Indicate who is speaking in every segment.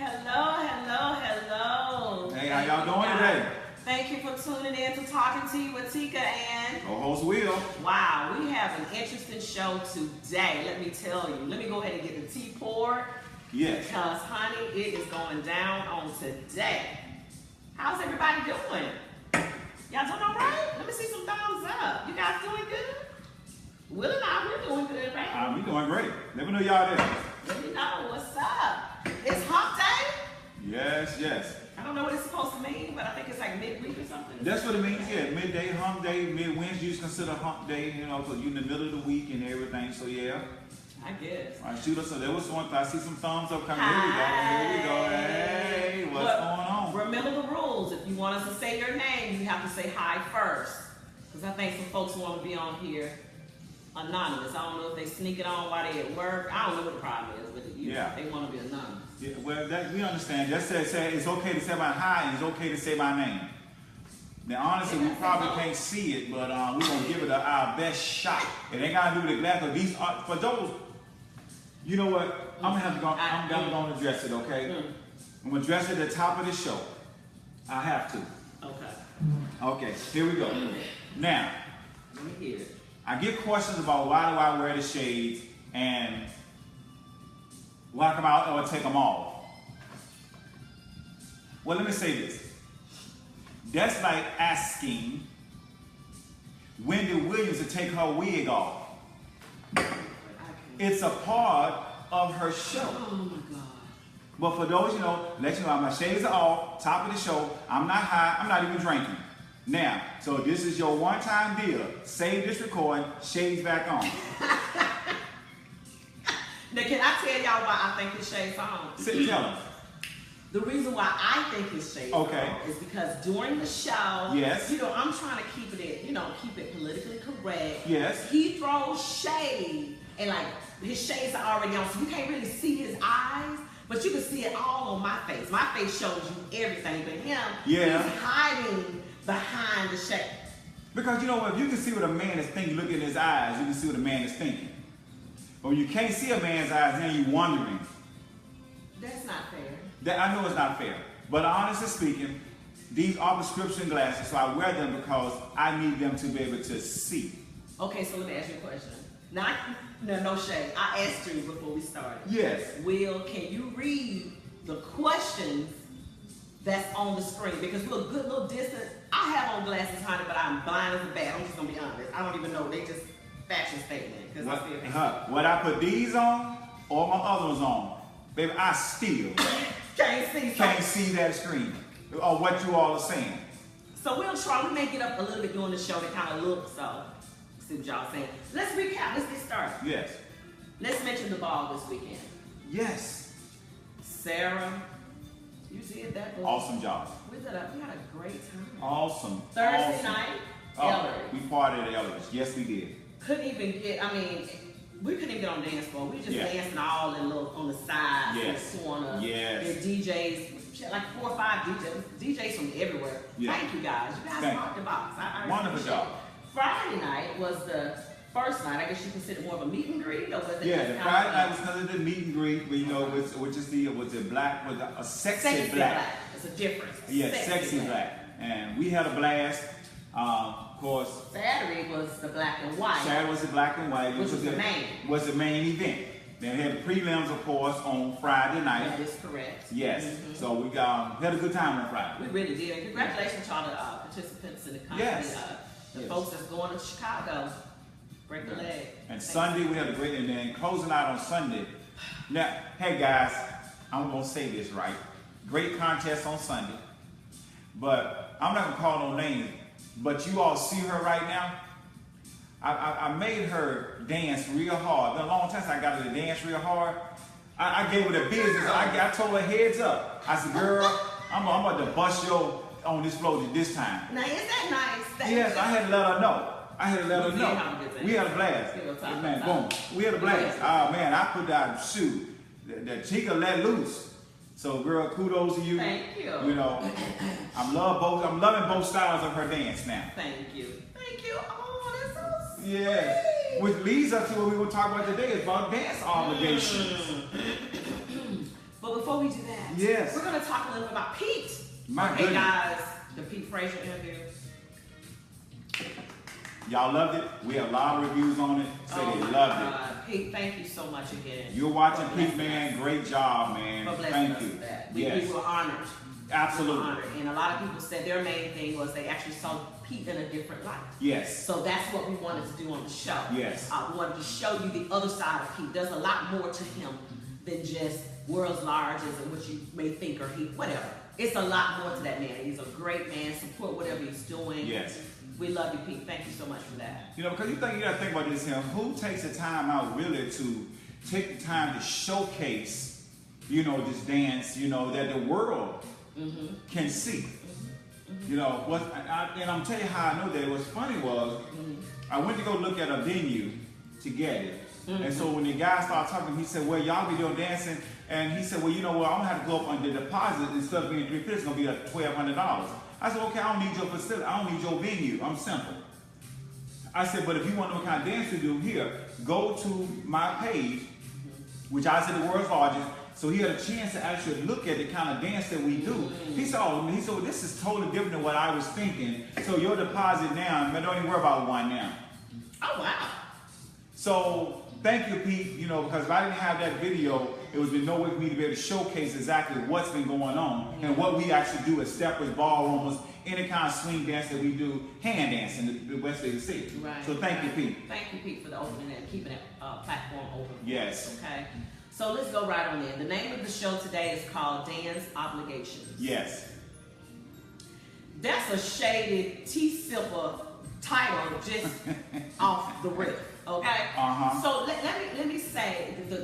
Speaker 1: Hello, hello, hello.
Speaker 2: Hey, how y'all doing today?
Speaker 1: Thank you for tuning in to Talking to You with Tika and
Speaker 2: Co-host Will.
Speaker 1: Wow, we have an interesting show today. Let me tell you. Let me go ahead and get the tea poured.
Speaker 2: Yes.
Speaker 1: Because, honey, it is going down on today. How's everybody doing? Y'all doing all right? Let me see some thumbs up. You guys doing good? Will and I, we're doing good, right?
Speaker 2: We doing great. Let me know y'all there.
Speaker 1: Let me know. What's up? It's hump day?
Speaker 2: Yes, yes.
Speaker 1: I don't know what it's supposed to mean, but I think it's like midweek or something.
Speaker 2: That's what it means, yeah. Midday, hump day, mid-Wednesday, you consider hump day, you know, because you're in the middle of the week and everything, so yeah.
Speaker 1: I guess.
Speaker 2: All right, shoot us. So there was one, I see some thumbs up coming. Here we go. Hey, what's going on?
Speaker 1: Remember the rules. If you want us to say your name, you have to say hi first. Because I think some folks want to be on here anonymous. I don't know if they sneak it on while they at work. I don't know what the problem is with it. They want to be anonymous.
Speaker 2: Yeah, well, we understand. Just say it's okay to say my hi and it's okay to say my name. Now, honestly, we probably can't see it, but we're going to give it our best shot. It ain't got to do with the glass, but these are, for those, you know what? I'm going to address it, okay? I'm going to address it at the top of the show. I have to.
Speaker 1: Okay.
Speaker 2: Okay, here we go. Now,
Speaker 1: let me hear it.
Speaker 2: I get questions about why do I wear the shades and why come out or take them off. Well, let me say this. That's like asking Wendy Williams to take her wig off. It's a part of her show.
Speaker 1: Oh my God.
Speaker 2: But for those, let you know, my shades are off, top of the show. I'm not high, I'm not even drinking. Now, so this is your one-time deal. Save this recording, shades back on.
Speaker 1: Now, can I tell y'all why I think his shades on?
Speaker 2: Tell them.
Speaker 1: The reason why I think his shades on is because during the show,
Speaker 2: yes,
Speaker 1: I'm trying to keep it politically correct.
Speaker 2: Yes.
Speaker 1: He throws shade, and like his shades are already on, so you can't really see his eyes, but you can see it all on my face. My face shows you everything, but him, he's hiding behind the shade.
Speaker 2: Because you know what, if you can see what a man is thinking, look at his eyes, you can see what a man is thinking. But when you can't see a man's eyes, then you're wondering.
Speaker 1: That's not fair.
Speaker 2: I know it's not fair. But honestly speaking, these are prescription glasses, so I wear them because I need them to be able to see.
Speaker 1: Okay, so let me ask you a question. No shade. I asked you before we started.
Speaker 2: Yes.
Speaker 1: Will, can you read the questions that's on the screen? Because we're a good little distance. I have on glasses, honey, but I'm blind as a bat. I'm just going to be honest. I don't even know. They just fashion statement.
Speaker 2: What I put these on or my other ones on, baby, I still can't see that screen or what you all are saying.
Speaker 1: So we'll try. We may get up a little bit during the show to kind of look, so see what y'all saying. Let's recap. Let's get started.
Speaker 2: Yes.
Speaker 1: Let's mention the ball this weekend.
Speaker 2: Yes.
Speaker 1: Sarah, you did that.
Speaker 2: Awesome job.
Speaker 1: We had a great time.
Speaker 2: Awesome.
Speaker 1: Thursday night, Ellery.
Speaker 2: We partied at Ellery's. Yes, we did.
Speaker 1: Couldn't even get, we couldn't even get on the dance floor. We were just dancing all in on the sides, in the corner.
Speaker 2: Yes.
Speaker 1: Their DJs, she had like 4 or 5 DJs from everywhere.
Speaker 2: Yeah.
Speaker 1: Thank you guys. You guys rocked the box. I
Speaker 2: Wonderful job.
Speaker 1: Friday night was the first night. I guess you consider more of a meet and greet, or was it?
Speaker 2: Yeah, the Friday night was kind of the meet and greet, which is a sexy black.
Speaker 1: It's a difference.
Speaker 2: Yeah, sexy black. And we had a blast. Of course.
Speaker 1: Saturday was the black and white.
Speaker 2: Saturday was the black and white.
Speaker 1: Which was the main.
Speaker 2: Was the main event. Then we had the prelims, of course, on Friday night.
Speaker 1: That is correct.
Speaker 2: Yes. Mm-hmm. So we had a good time on Friday.
Speaker 1: We really did. And congratulations to all the participants in the company.
Speaker 2: Yes.
Speaker 1: The folks that's going to Chicago. Break the leg.
Speaker 2: And Sunday we had a great, and then closing out on Sunday. Now, hey guys, I'm gonna say this right. Great contest on Sunday, but I'm not gonna call no names. But you all see her right now. I made her dance real hard. It's been a long time since I got her to dance real hard. I gave her the business. I told her heads up. I said, girl, I'm about to bust you on this floor this time.
Speaker 1: Now, is that nice?
Speaker 2: Yes, I had to let her know. We had a blast. Man, boom. We had a blast. Oh man, I put that shoe. The Tika let loose. So girl, kudos to you.
Speaker 1: Thank you.
Speaker 2: I'm loving both styles of her dance now.
Speaker 1: Thank you. Thank you. Oh, that's so sweet.
Speaker 2: Yeah. Which leads us to what we're going to talk about today is about dance obligations.
Speaker 1: But before we do that,
Speaker 2: Yes.
Speaker 1: We're going to talk a little bit about Pete.
Speaker 2: My
Speaker 1: okay,
Speaker 2: goodness.
Speaker 1: guys, the Pete Frazier interview.
Speaker 2: Y'all loved it. We have a lot of reviews on it. Say they loved it.
Speaker 1: Pete, thank you so much again.
Speaker 2: You're watching Pete, man. Great job, man.
Speaker 1: Thank
Speaker 2: you.
Speaker 1: We were honored.
Speaker 2: Absolutely.
Speaker 1: We were honored. And a lot of people said their main thing was they actually saw Pete in a different light.
Speaker 2: Yes.
Speaker 1: So that's what we wanted to do on the show.
Speaker 2: Yes.
Speaker 1: We wanted to show you the other side of Pete. There's a lot more to him than just world's largest and what you may think or whatever. It's a lot more to that man. He's a great man. Support whatever he's doing.
Speaker 2: Yes.
Speaker 1: We love you, Pete. Thank you so much for that.
Speaker 2: You know, because you got to think about this here. Who takes the time out really to take the time to showcase, you know, this dance, you know, that the world can see? You know, and I'm telling you how I know that. What's funny was, I went to go look at a venue to get it. And so when the guy started talking, he said, well, y'all be doing dancing. And he said, well, you know what, I'm going to have to go up on the deposit instead of being $350, it's going to be like $1,200. I said, okay, I don't need your facility. I don't need your venue. I'm simple. I said, but if you want to know what kind of dance we do here, go to my page, which I said the world's largest. So he had a chance to actually look at the kind of dance that we do. He said, well, this is totally different than what I was thinking. So your deposit now, man, don't even worry about one now.
Speaker 1: Oh, wow.
Speaker 2: So thank you, Pete, you know, because if I didn't have that video, it was no way for me to be able to showcase exactly what's been going on and what we actually do at steppers, ballrooms, any kind of swing dance that we do, hand dancing, the West Side City.
Speaker 1: Right.
Speaker 2: So thank you, Pete.
Speaker 1: Thank you, Pete, for the opening and keeping that platform open.
Speaker 2: Yes.
Speaker 1: Okay. So let's go right on in. The name of the show today is called Dance Obligations.
Speaker 2: Yes.
Speaker 1: That's a shaded tea-sipper title just off the rip. Okay. So let me say the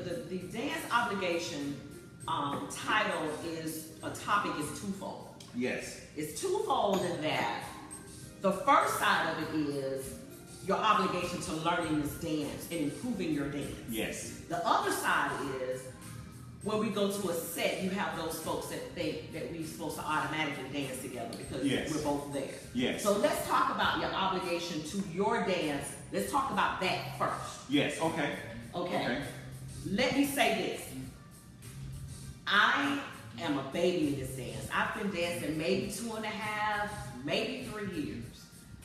Speaker 1: dance obligation title is a topic is twofold.
Speaker 2: Yes.
Speaker 1: It's twofold in that the first side of it is your obligation to learning this dance and improving your dance.
Speaker 2: Yes.
Speaker 1: The other side is when we go to a set, you have those folks that think that we're supposed to automatically dance together because we're both there.
Speaker 2: Yes.
Speaker 1: So let's talk about your obligation to your dance. Let's talk about that first.
Speaker 2: Yes. Okay.
Speaker 1: Okay. Let me say this. I am a baby in this dance. I've been dancing maybe 2.5, maybe 3 years.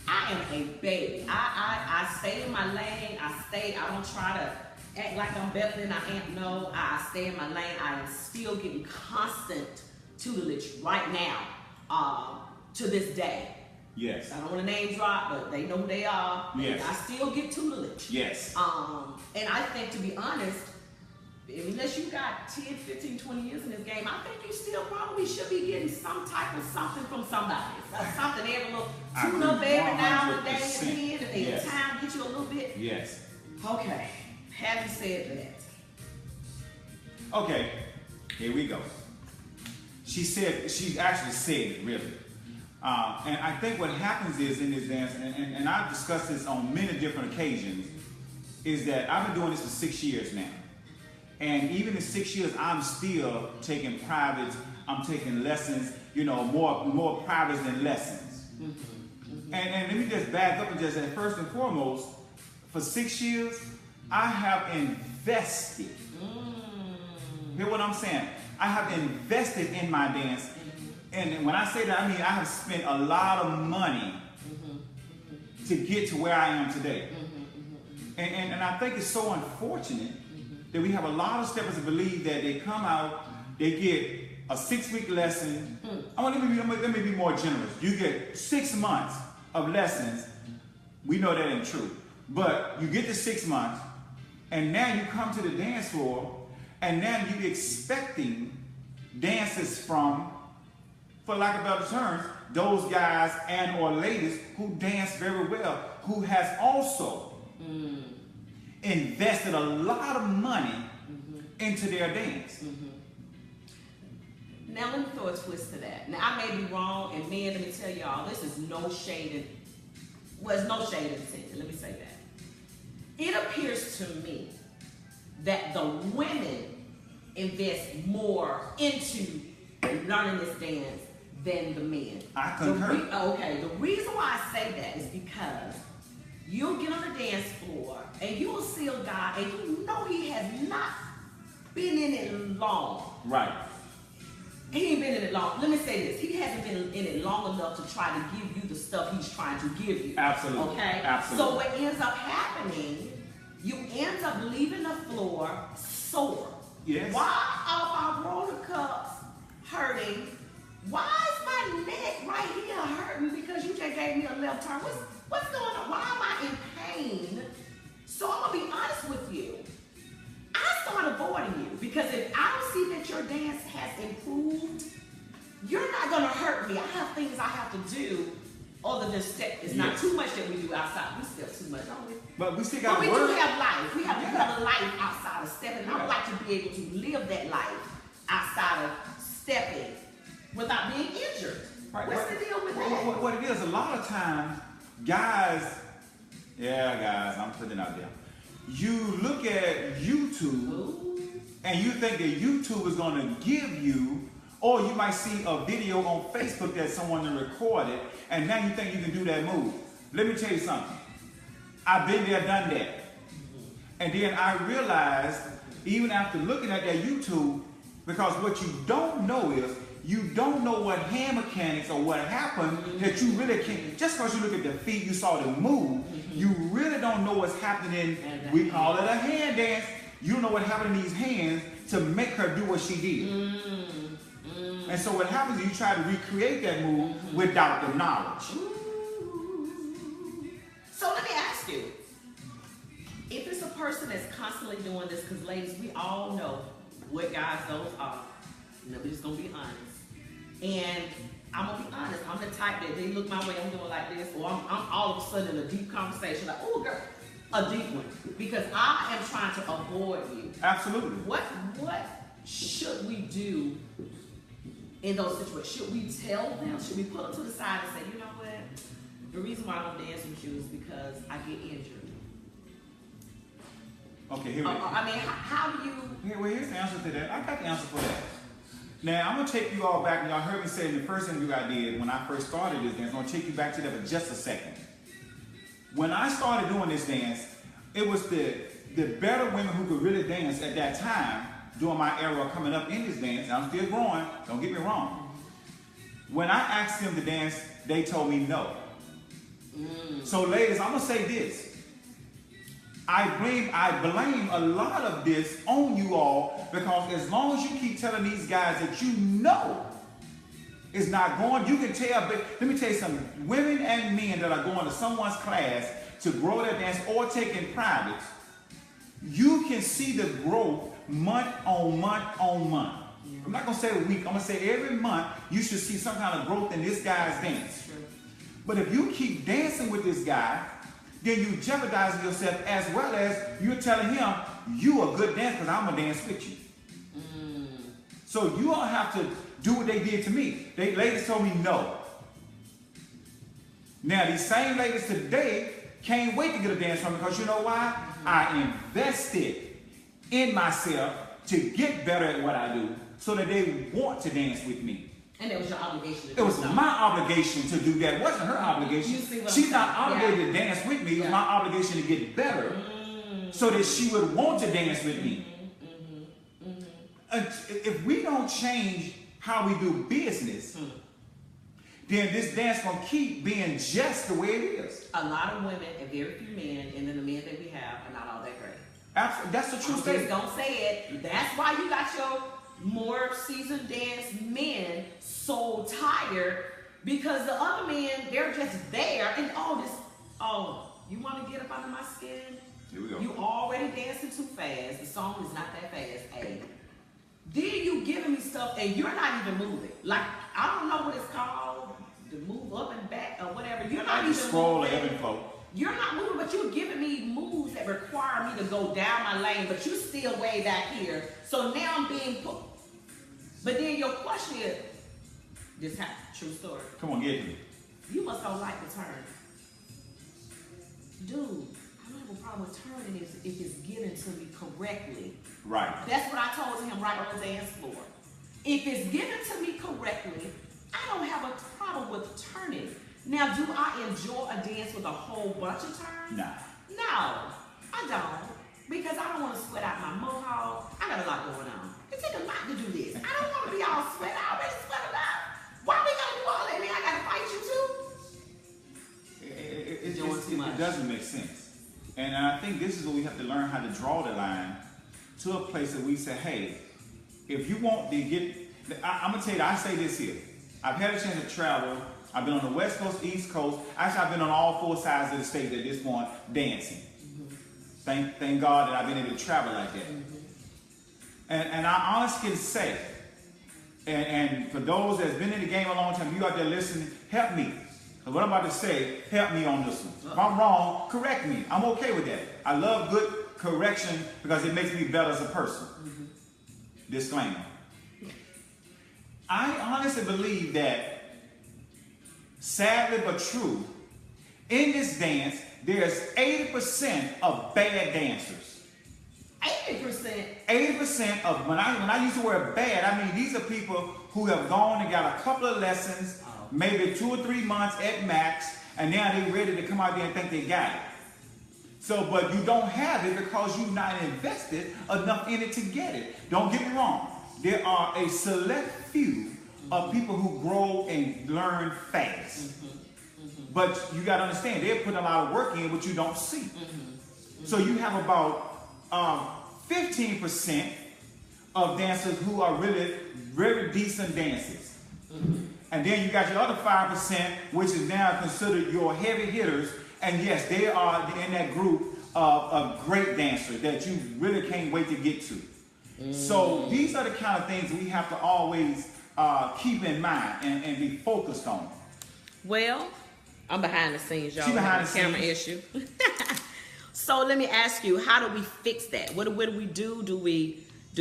Speaker 1: I am a baby. I stay in my lane. I don't try to act like I'm better than I am. No, I stay in my lane. I am still getting constant tutelage right now, to this day.
Speaker 2: Yes.
Speaker 1: I don't want to name drop, but they know who they are.
Speaker 2: Yes.
Speaker 1: I still get tutelage.
Speaker 2: Yes.
Speaker 1: And I think, to be honest, unless you got 10, 15, 20 years in this game, I think you still probably should be getting some type of something from somebody. Something every little tune up every now and then, and they time get you a little bit.
Speaker 2: Yes.
Speaker 1: Okay. Having said
Speaker 2: that. Okay. Here we go. She actually said it, really. And I think what happens is in this dance, and I've discussed this on many different occasions, is that I've been doing this for 6 years now. And even in 6 years, I'm still taking privates, I'm taking lessons, you know, more privates than lessons. And let me just back up and just say, first and foremost, for 6 years, I have invested. Hear what I'm saying? I have invested in my dance. And when I say that, I mean I have spent a lot of money to get to where I am today. And I think it's so unfortunate that we have a lot of steppers that believe that they come out, they get a 6-week lesson. Let me be more generous. You get 6 months of lessons. We know that ain't true. But you get the 6 months, and now you come to the dance floor, and now you're expecting dances from, for lack of better terms, those guys and or ladies who dance very well, who has also invested a lot of money into their dance.
Speaker 1: Now let me throw a twist to that. Now I may be wrong, and men, let me tell y'all, this is no shade it's no shade intended. Let me say that. It appears to me that the women invest more into learning this dance than the men.
Speaker 2: I concur.
Speaker 1: The reason why I say that is because you'll get on the dance floor and you will see a guy and you know he has not been in it long.
Speaker 2: Right.
Speaker 1: He ain't been in it long. Let me say this. He hasn't been in it long enough to try to give you the stuff he's trying to give you.
Speaker 2: Absolutely.
Speaker 1: Okay?
Speaker 2: Absolutely.
Speaker 1: So what ends up happening, you end up leaving the floor sore.
Speaker 2: Yes.
Speaker 1: Why are my roller cups hurting? Why is my neck right here hurting? Because you just gave me a left turn. What's going on? Why am I in pain? So I'm going to be honest with you. I start avoiding you because if I don't see that your dance has improved, you're not going to hurt me. I have things I have to do other than step. It's not too much that we do outside. We step too much, don't we?
Speaker 2: But we still got
Speaker 1: to work.
Speaker 2: But
Speaker 1: we do have life. We have a life outside of stepping. I would like to be able to live that life outside of stepping without being injured.
Speaker 2: Right.
Speaker 1: What's the deal with that?
Speaker 2: What it is, a lot of times, guys, I'm putting it out there. You look at YouTube and you think that YouTube is going to give you, or you might see a video on Facebook that someone recorded, and now you think you can do that move. Let me tell you something. I've been there, done that. And then I realized, even after looking at that YouTube, because what you don't know is, you don't know what hand mechanics or what happened that you really can't. Just because you look at the feet, you saw the move, you really don't know what's happening. We call it a hand dance. You don't know what happened in these hands to make her do what she did. And so what happens is you try to recreate that move without the knowledge.
Speaker 1: So let me ask you, if it's a person that's constantly doing this, because ladies, we all know what guys those are. We're just gonna be honest. And I'm gonna be honest, I'm the type that they look my way, I'm doing like this, or I'm all of a sudden in a deep conversation, like, oh girl, a deep one. Because I am trying to avoid you.
Speaker 2: Absolutely.
Speaker 1: What should we do in those situations? Should we tell them? Should we put them to the side and say, you know what? The reason why I don't dance with you is because I get injured.
Speaker 2: Okay, here we go.
Speaker 1: I mean, how do you...
Speaker 2: Here's the answer to that. I got the answer for that. Now, I'm going to take you all back, and y'all heard me say in the first interview I did when I first started this dance. I'm going to take you back to that for just a second. When I started doing this dance, it was the better women who could really dance at that time, during my era coming up in this dance, and I'm still growing, don't get me wrong. When I asked them to dance, they told me no. So ladies, I'm going to say this. I blame a lot of this on you all, because as long as you keep telling these guys that you know it's not going, you can tell. But let me tell you something, women and men that are going to someone's class to grow their dance or taking private, you can see the growth month on month on month. I'm not going to say a week, I'm going to say every month you should see some kind of growth in this guy's dance. But if you keep dancing with this guy, then you jeopardize yourself, as well as you're telling him, you a good dancer because I'm going to dance with you. So you don't have to do what they did to me. Ladies told me no. Now these same ladies today can't wait to get a dance from me, because you know why? I invested in myself to get better at what I do, so that they want to dance with me.
Speaker 1: And it was your obligation to
Speaker 2: do. It was my obligation to do that. It wasn't her obligation. She's not obligated to dance with me. It was my obligation to get better, so that she would want to dance with me. If we don't change how we do business, then this dance gonna keep being just the way it is.
Speaker 1: A lot of women and very few men, and then the men that we have are not all that great.
Speaker 2: Absolutely. That's the true statement.
Speaker 1: Just don't say it. That's why you got your more seasoned dance men so tired, because the other men, they're just there and you want to get up under my skin?
Speaker 2: Here we go.
Speaker 1: You already dancing too fast. The song is not that fast. Hey, then you giving me stuff and you're not even moving. Like, I don't know what it's called, to move up and back or whatever. You're not even
Speaker 2: scroll
Speaker 1: moving.
Speaker 2: Ebb and flow.
Speaker 1: You're not moving, but you're giving me moves that require me to go down my lane, but you're still way back here. So now I'm being put. But then your question is, this happened, true story.
Speaker 2: Come on, get me.
Speaker 1: You must don't like the turn. Dude, I don't have a problem with turning if it's given to me correctly.
Speaker 2: Right.
Speaker 1: That's what I told him right on the dance floor. If it's given to me correctly, I don't have a problem with turning. Now, do I enjoy a dance with a whole bunch of turns?
Speaker 2: Nah.
Speaker 1: No, I don't. Because I don't want to sweat out my mohawk. I got a lot going on. It takes a lot to do this. I don't want to be all sweat out.
Speaker 2: And I think this is where we have to learn how to draw the line to a place that we say, hey, if you want to get, I'm going to tell you, I say this here. I've had a chance to travel. I've been on the West Coast, East Coast. Actually, I've been on all 4 sides of the state at this point dancing. Thank God that I've been able to travel like that. And I honestly can say, and for those that's been in the game a long time, you out there listening, help me. Because what I'm about to say, help me on this one. If I'm wrong, correct me. I'm okay with that. I love good correction because it makes me better as a person. Disclaimer. I honestly believe that, sadly but true, in this dance, there's 80% of bad dancers.
Speaker 1: 80%?
Speaker 2: 80% of, when I use the word bad, I mean these are people who have gone and got a couple of lessons, maybe 2 or 3 months at max, and now they're ready to come out there and think they got it. So, but you don't have it because you've not invested enough in it to get it. Don't get me wrong. There are a select few of people who grow and learn fast. But you got to understand, they're putting a lot of work in what you don't see. So you have about 15% of dancers who are really very decent dancers. And then you got your other 5%, which is now considered your heavy hitters. And yes, they are in that group of great dancers that you really can't wait to get to. So these are the kind of things we have to always keep in mind and be focused on.
Speaker 1: Well, I'm behind the scenes, y'all.
Speaker 2: She behind the
Speaker 1: camera issue. So let me ask you, how do we fix that? What do we do? Do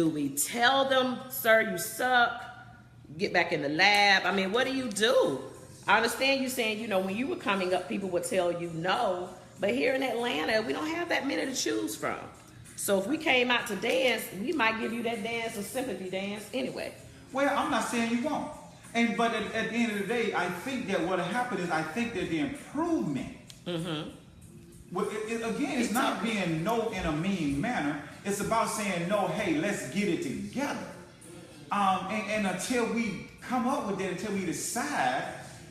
Speaker 1: we tell them, sir, you suck? Get back in the lab? I mean, what do you do? I understand you saying, you know, when you were coming up, people would tell you no. But here in Atlanta, we don't have that many to choose from. So if we came out to dance, we might give you that dance, a sympathy dance anyway.
Speaker 2: Well, I'm not saying you won't. But at the end of the day, I think that what happened is I think that the improvement, well, again, it's not being no in a mean manner. It's about saying no, hey, let's get it together. And until we come up with that, until we decide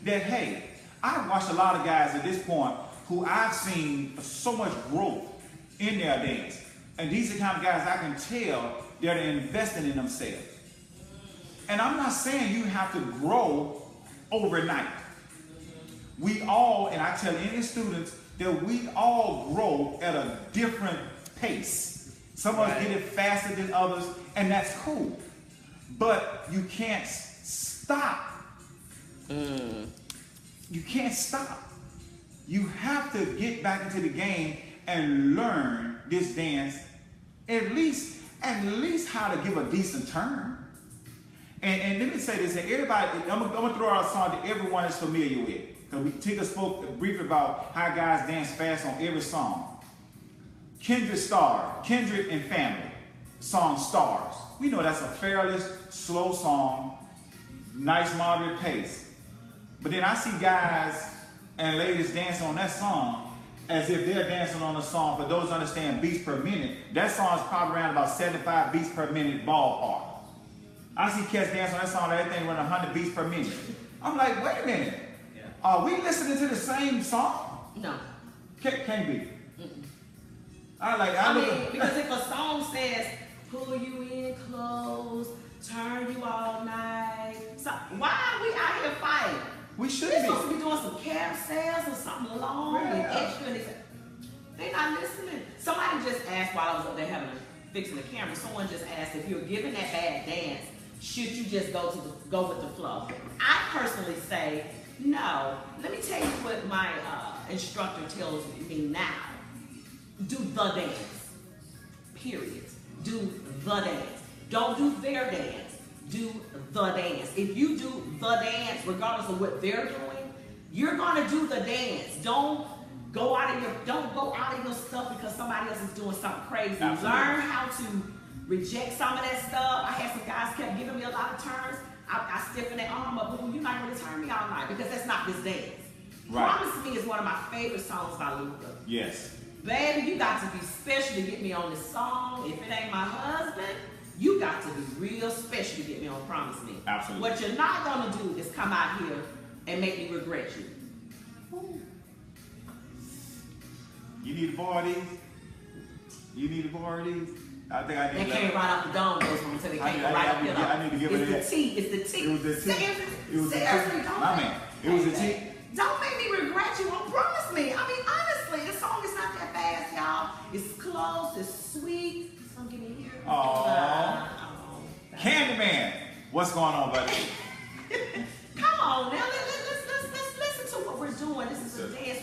Speaker 2: that, hey, I've watched a lot of guys at this point who I've seen so much growth in their dance. And these are the kind of guys I can tell that are investing in themselves. And I'm not saying you have to grow overnight. We all, and I tell any students, that we all grow at a different pace. Some of us get it faster than others, and that's cool. But you can't stop. You can't stop. You have to get back into the game and learn this dance, at least how to give a decent turn. And let me say this, and everybody, I'm gonna throw out a song that everyone is familiar with. Because Tika spoke briefly about how guys dance fast on every song. Kendrick and Family, song Stars. We know that's a fairly slow song, nice moderate pace. But then I see guys and ladies dancing on that song as if they're dancing on a song, for those who understand beats per minute, that song is probably around about 75 beats per minute ballpark. I see cats dancing on that song, everything running 100 beats per minute. I'm like, wait a minute. Are we listening to the same song?
Speaker 1: No.
Speaker 2: Can't be.
Speaker 1: I mean, because if a song says, pull you in close, turn you all night, so why are we out here fighting?
Speaker 2: We should
Speaker 1: We're
Speaker 2: be.
Speaker 1: supposed to be doing some carousels or something long and extra. And they're not listening. Somebody just asked while I was up there fixing the camera, someone just asked if you're giving that bad dance, should you just go with the flow? I personally say, no. Let me tell you what my instructor tells me now. Do the dance. Period. Do the dance. Don't do their dance. Do the dance. If you do the dance, regardless of what they're doing, you're gonna do the dance. Don't go out of your stuff because somebody else is doing something crazy.
Speaker 2: Absolutely.
Speaker 1: Learn how to reject some of that stuff. I had some guys kept giving me a lot of turns. I stiffen their arm up. Well, you're not going to turn me all night because that's not this dance. Right. Promise Me is one of my favorite songs by Luca.
Speaker 2: Yes.
Speaker 1: Baby, you got to be special to get me on this song. If it ain't my husband, you got to be real special to get me on Promise Me.
Speaker 2: Absolutely.
Speaker 1: What you're not going to do is come out here and make me regret you.
Speaker 2: You need to borrow these? You need to borrow these? I think I need
Speaker 1: they came right out the dome, those ones, so they came right up here.
Speaker 2: I need to give it that.
Speaker 1: It's the tea. It's the tea.
Speaker 2: It was the tea. It was the tea.
Speaker 1: Don't
Speaker 2: My man. It was the tea.
Speaker 1: Don't make me regret you. Won't promise me. I mean, honestly, the song is not that fast, y'all. It's close. It's sweet. It's gonna give me here.
Speaker 2: Aww. Candyman. What's going on, buddy?
Speaker 1: Come on now. Let's listen to what we're doing. This is a dance.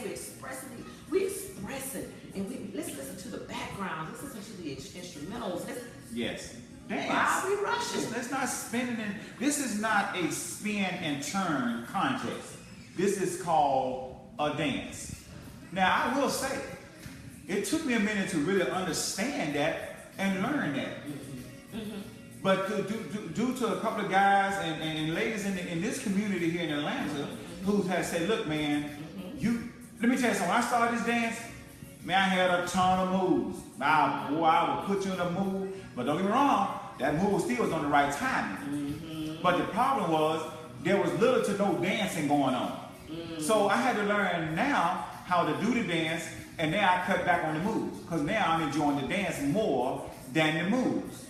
Speaker 1: We're expressing. And let's listen to the background. Let's listen to the instrumentals.
Speaker 2: Yes. Dance.
Speaker 1: Why are we rushing?
Speaker 2: Let's not spin it in. This is not a spin and turn contest. This is called a dance. Now, I will say, it took me a minute to really understand that and learn that. But due to a couple of guys and ladies in this community here in Atlanta who has said, look, man, let me tell you something. When I started this dance, man, I had a ton of moves. I would put you in a move, but don't get me wrong, that move still was on the right timing. But the problem was, there was little to no dancing going on. So I had to learn now how to do the dance, and now I cut back on the moves. Because now I'm enjoying the dance more than the moves.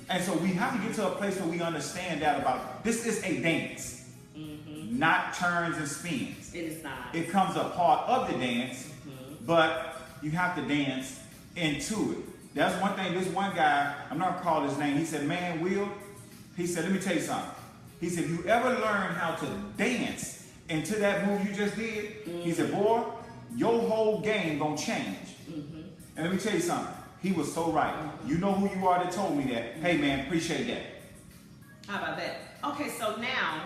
Speaker 2: And so we have to get to a place where we understand that about, this is a dance. Not turns and spins.
Speaker 1: It is not.
Speaker 2: It comes a part of the dance, but you have to dance into it. That's one thing. This one guy, I'm not gonna call his name. He said, "Man, Will," he said, "let me tell you something." He said, "You ever learn how to dance into that move you just did?" He said, "Boy, your whole game gonna change." And let me tell you something. He was so right. You know who you are that told me that. Hey, man, appreciate that.
Speaker 1: How about that? Okay, so now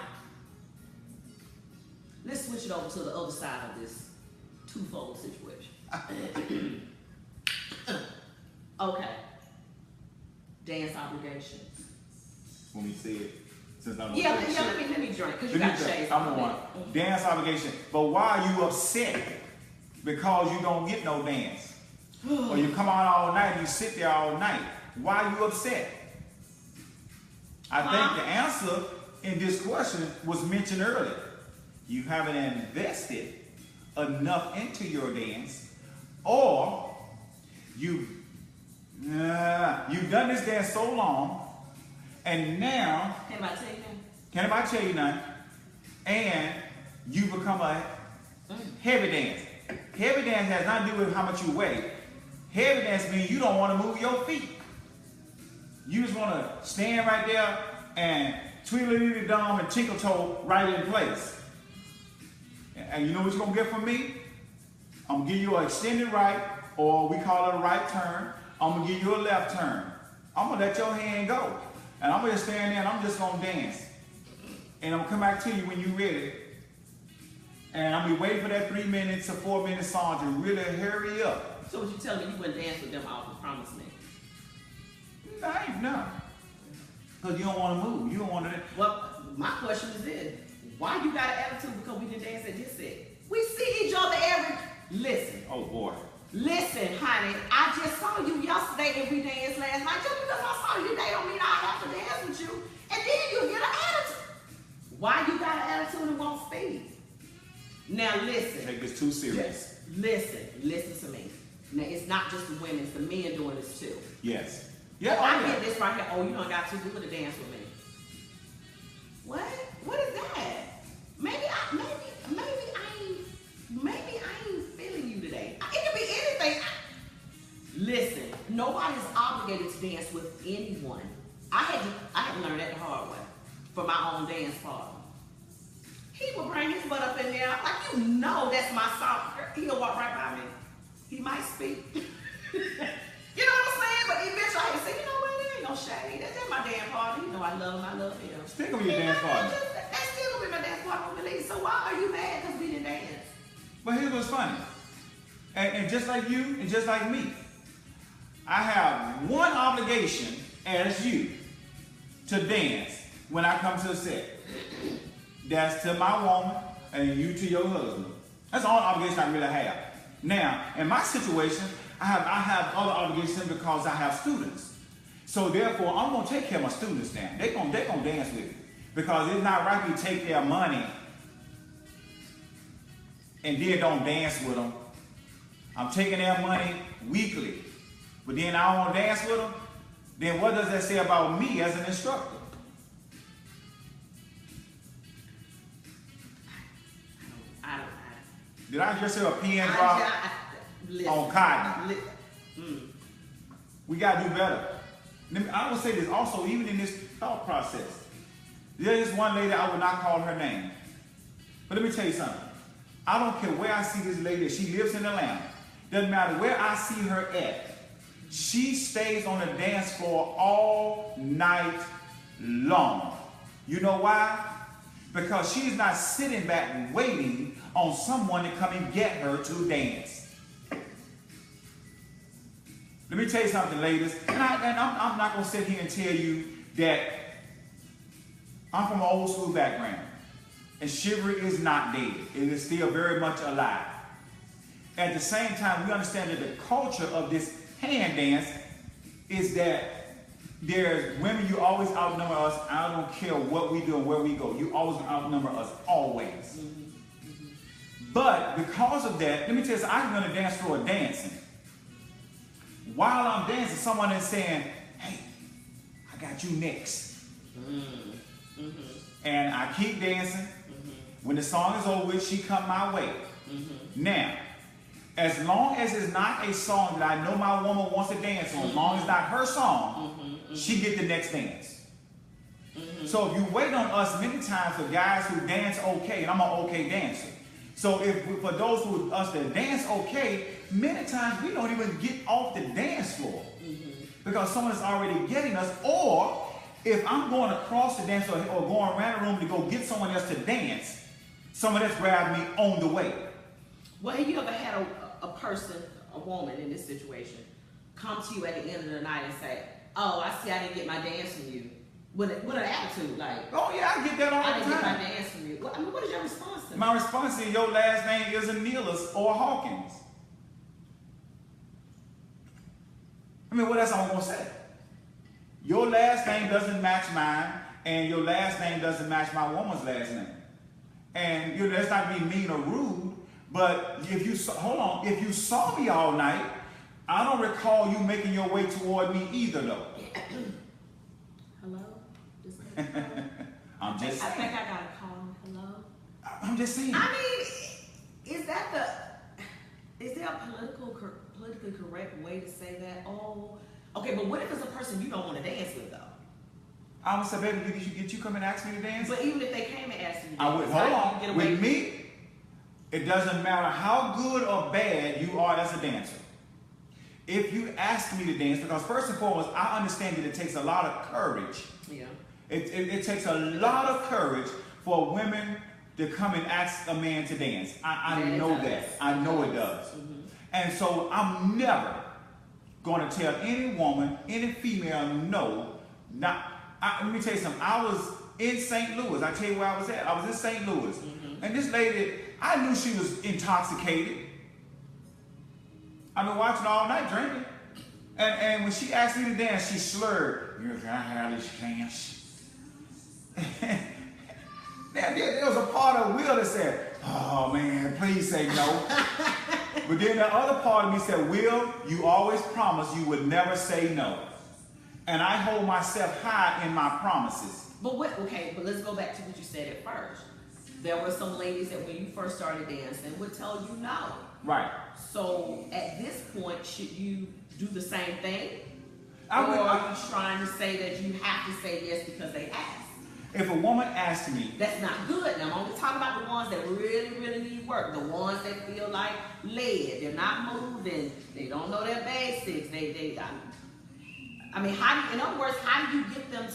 Speaker 1: let's switch it over to the other side of this twofold situation. Okay. Dance obligations.
Speaker 2: When we see it, since I'm
Speaker 1: let me drink, because you got shades.
Speaker 2: I'm the one. Dance obligation. But why are you upset? Because you don't get no dance. Or you come out all night and you sit there all night. Why are you upset? I think the answer in this question was mentioned earlier. You haven't invested enough into your dance, or you've done this dance so long, and now
Speaker 1: Can I tell you nothing?
Speaker 2: Can't nobody tell you nothing, and you become a heavy dance. Heavy dance has nothing to do with how much you weigh. Heavy dance means you don't want to move your feet. You just want to stand right there and twiddle-dee-dum and tinkle toe right in place. And you know what you're going to get from me? I'm going to give you an extended right, or we call it a right turn. I'm going to give you a left turn. I'm going to let your hand go. And I'm going to stand there and I'm just going to dance. And I'm going to come back to you when you're ready. And I'm going to be waiting for that 3 minutes or 4 minute song to really hurry up.
Speaker 1: So what you telling me, you wouldn't dance with them off and promise me?
Speaker 2: No. Because you don't want to move. You don't want to.
Speaker 1: Well, my question is this. Why you got an attitude because we didn't dance at this set? We see each other every... Listen.
Speaker 2: Oh, boy.
Speaker 1: Listen, honey. I just saw you yesterday and we danced last night. Just because I saw you today don't mean I have to dance with you. And then you get an attitude. Why you got an attitude and won't speak? Now, listen.
Speaker 2: Take this too serious.
Speaker 1: Listen to me. Now, it's not just the women. It's the men doing this too.
Speaker 2: Yes.
Speaker 1: Yeah, I get this right here. Oh, you don't got too good to dance with me. What? What is that? Maybe I ain't feeling you today. It could be anything. Listen, nobody's obligated to dance with anyone. I had to learn that the hard way for my own dance partner. He would bring his butt up in there, like, you know that's my song. He'll walk right by me. He might speak. You know what I'm saying? But eventually I say, you know what? There ain't no shade. That's my damn partner. You know I love him. I love him.
Speaker 2: Stick with your dance partner.
Speaker 1: That's still gonna be my dance partner, Lily. So why are you mad because we didn't dance?
Speaker 2: But here's what's funny. And just like you, and just like me, I have one obligation as you to dance when I come to a set. That's to my woman and you to your husband. That's the only obligation I really have. Now, in my situation, I have other obligations because I have students. So therefore, I'm gonna take care of my students now. They're gonna dance with me. Because it's not right to take their money and then don't dance with them. I'm taking their money weekly, but then I don't want to dance with them, then what does that say about me as an instructor? Did I just say a pin drop on cotton? We got to do better. I would say this also, even in this thought process. There is one lady, I would not call her name. But let me tell you something. I don't care where I see this lady. She lives in Atlanta. Doesn't matter where I see her at. She stays on the dance floor all night long. You know why? Because she's not sitting back waiting on someone to come and get her to dance. Let me tell you something, ladies. And I'm not going to sit here and tell you that I'm from an old school background. And chivalry is not dead. It is still very much alive. At the same time, we understand that the culture of this hand dance is that there's women, you always outnumber us. I don't care what we do and where we go. You always outnumber us, always. But because of that, let me tell you, I'm going to dance floor dancing. While I'm dancing, someone is saying, hey, I got you next. And I keep dancing. When the song is over, she come my way. Now, as long as it's not a song that I know my woman wants to dance on, as long as it's not her song, she get the next dance. So if you wait on us many times for guys who dance okay, and I'm an okay dancer. So if for those who us that dance okay, many times we don't even get off the dance floor because someone's already getting us. Or if I'm going across the dance floor or going around the room to go get someone else to dance, someone else grabbed me on the way.
Speaker 1: Well, have you ever had a person, a woman in this situation, come to you at the end of the night and say, oh, I see I didn't get my dance from you. With an attitude, like,
Speaker 2: oh yeah, I get that all the time.
Speaker 1: I didn't get my dance from you. I mean, what is your response to that?
Speaker 2: My response is your last name isn't Neelis or Hawkins. I mean, what else I'm going to say? Your last name doesn't match mine, and your last name doesn't match my woman's last name. And you know, that's not to be mean or rude, but if you if you saw me all night, I don't recall you making your way toward me either, though.
Speaker 1: Hello?
Speaker 2: I'm just saying.
Speaker 1: I think I got a call. Hello?
Speaker 2: I'm just saying.
Speaker 1: I mean, is there a politically correct way to say that? Oh, okay, but what if it's a person you don't want to dance with, though?
Speaker 2: I would say, baby, did you come and ask me to dance?
Speaker 1: But even if they came and asked you to dance,
Speaker 2: I would, hold on. With me, it doesn't matter how good or bad you are as a dancer. If you ask me to dance, because first and foremost, I understand that it takes a lot of courage.
Speaker 1: Yeah.
Speaker 2: It takes a lot of courage for women to come and ask a man to dance. I know that. I know it does. And so I'm never going to tell any woman, any female, no. Let me tell you something. I was in St. Louis. I tell you where I was at. I was in St. Louis. And this lady, I knew she was intoxicated. I've been watching all night drinking. And when she asked me to dance, she slurred. You can have this chance. Now, there was a part of Will that said, oh man, please say no. But then the other part of me said, Will, you always promised you would never say no. And I hold myself high in my promises.
Speaker 1: But but let's go back to what you said at first. There were some ladies that when you first started dancing would tell you no.
Speaker 2: Right.
Speaker 1: So at this point, should you do the same thing? Or
Speaker 2: are
Speaker 1: you trying to say that you have to say yes because they asked?
Speaker 2: If a woman asks me,
Speaker 1: that's not good. Now I'm only talking about the ones that really, really need work. The ones that feel like lead. They're not moving. They don't know their basics. I mean, in other words, how do you get them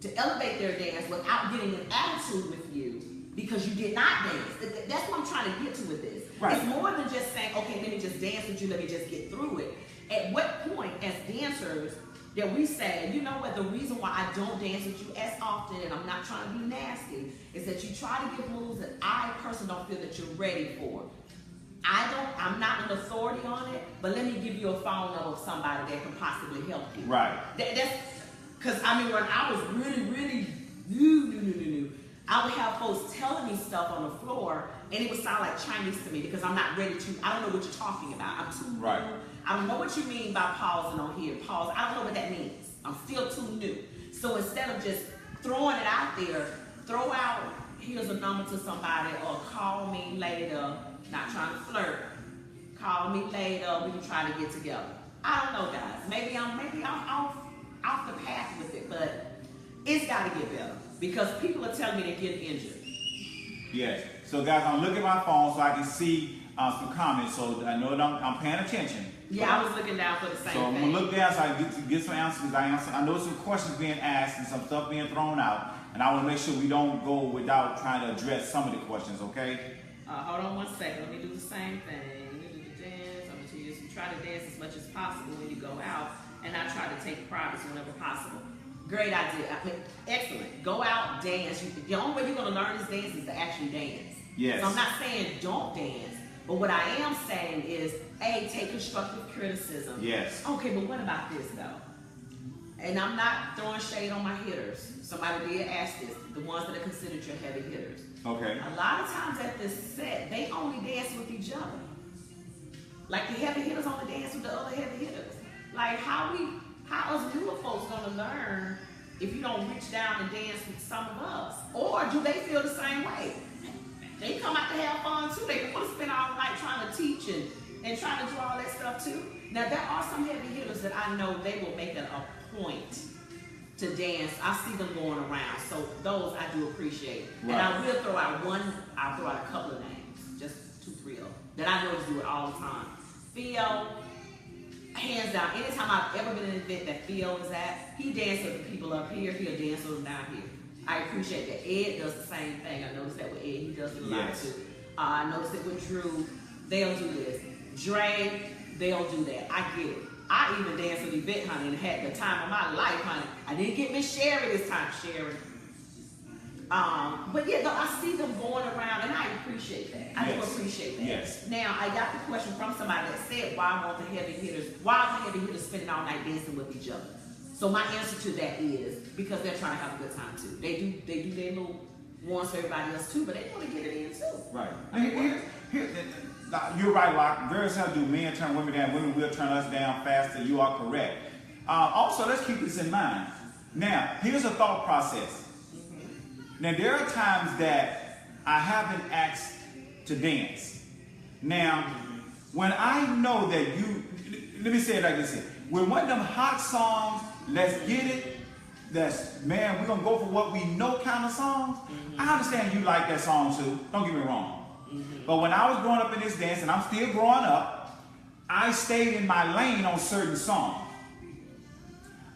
Speaker 1: to elevate their dance without getting an attitude with you because you did not dance? That's what I'm trying to get to with this.
Speaker 2: Right.
Speaker 1: It's more than just saying, okay, let me just dance with you, let me just get through it. At what point, as dancers, that we say, you know what, the reason why I don't dance with you as often, and I'm not trying to be nasty, is that you try to give moves that I personally don't feel that you're ready for. I'm not an authority on it, but let me give you a phone number of somebody that can possibly help you.
Speaker 2: Right.
Speaker 1: That's because I mean, when I was really new, I would have folks telling me stuff on the floor, and it would sound like Chinese to me because I'm not ready to. I don't know what you're talking about. I'm too new. I don't know what you mean by pausing on here. Pause. I don't know what that means. I'm still too new. So instead of just throwing it out there, throw out, here's a number to somebody, or call me later. Not trying to flirt. Call me later. We can try to get together. I don't know, guys. Maybe I'm off the path with it, but it's got to get better because people are telling me they're getting injured.
Speaker 2: Yes. So, guys, I'm looking at my phone so I can see some comments. So I know that I'm paying attention.
Speaker 1: Yeah, I was looking down for the same thing.
Speaker 2: So I'm gonna look down so I can get some answers. I know some questions being asked and some stuff being thrown out, and I want to make sure we don't go without trying to address some of the questions. Okay?
Speaker 1: Hold on 1 second. Let me do the same thing. Let me do the dance. I'm gonna tell you, try to dance as much as possible when you go out, and I try to take privates whenever possible. Great idea. I mean, excellent. Go out, dance. The only way you're gonna learn this dance is to actually dance.
Speaker 2: Yes.
Speaker 1: So I'm not saying don't dance, but what I am saying is, A, take constructive criticism.
Speaker 2: Yes.
Speaker 1: Okay, but what about this though? And I'm not throwing shade on my hitters. Somebody did ask this, the ones that are considered your heavy hitters.
Speaker 2: Okay.
Speaker 1: A lot of times at this set, they only dance with each other. Like the heavy hitters only dance with the other heavy hitters. Like how us newer folks gonna learn if you don't reach down and dance with some of us? Or do they feel the same way? They come out to have fun too. They want to spend all night trying to teach and trying to do all that stuff too. Now there are some heavy hitters that I know they will make it a point to dance. I see them going around. So those I do appreciate. Right. And I will throw out a couple of names, just 2, 3 of them, that I know do it all the time. Theo, hands down, anytime I've ever been in an event that Theo is at, he dances with the people up here, he'll dance with them down here. I appreciate that. Ed does the same thing. I noticed that with Ed. He does it a lot too. I noticed it with Drew. They'll do this. Dre, they'll do that. I get it. I even danced with Yvette, honey, and had the time of my life, honey. I didn't get Miss Sherry this time, Sherry. But yeah, I see them going around, and I appreciate that. I do appreciate that.
Speaker 2: Yes.
Speaker 1: Now, I got the question from somebody that said, why are the heavy hitters spending all night dancing with each other? So my answer to that is because they're trying to have a good time too. They do their little ones for everybody else too, but they want to get it in too.
Speaker 2: Right. You're right, Locke. Very seldom do men turn women down. Women will turn us down faster. You are correct. Also, let's keep this in mind. Now, here's a thought process. Now, there are times that I have been asked to dance. Now, when I know that let me say it like this here. When one of them hot songs, let's get it, man, we're going to go for what we know kind of songs. I understand you like that song too. Don't get me wrong. But when I was growing up in this dance, and I'm still growing up, I stayed in my lane on certain songs.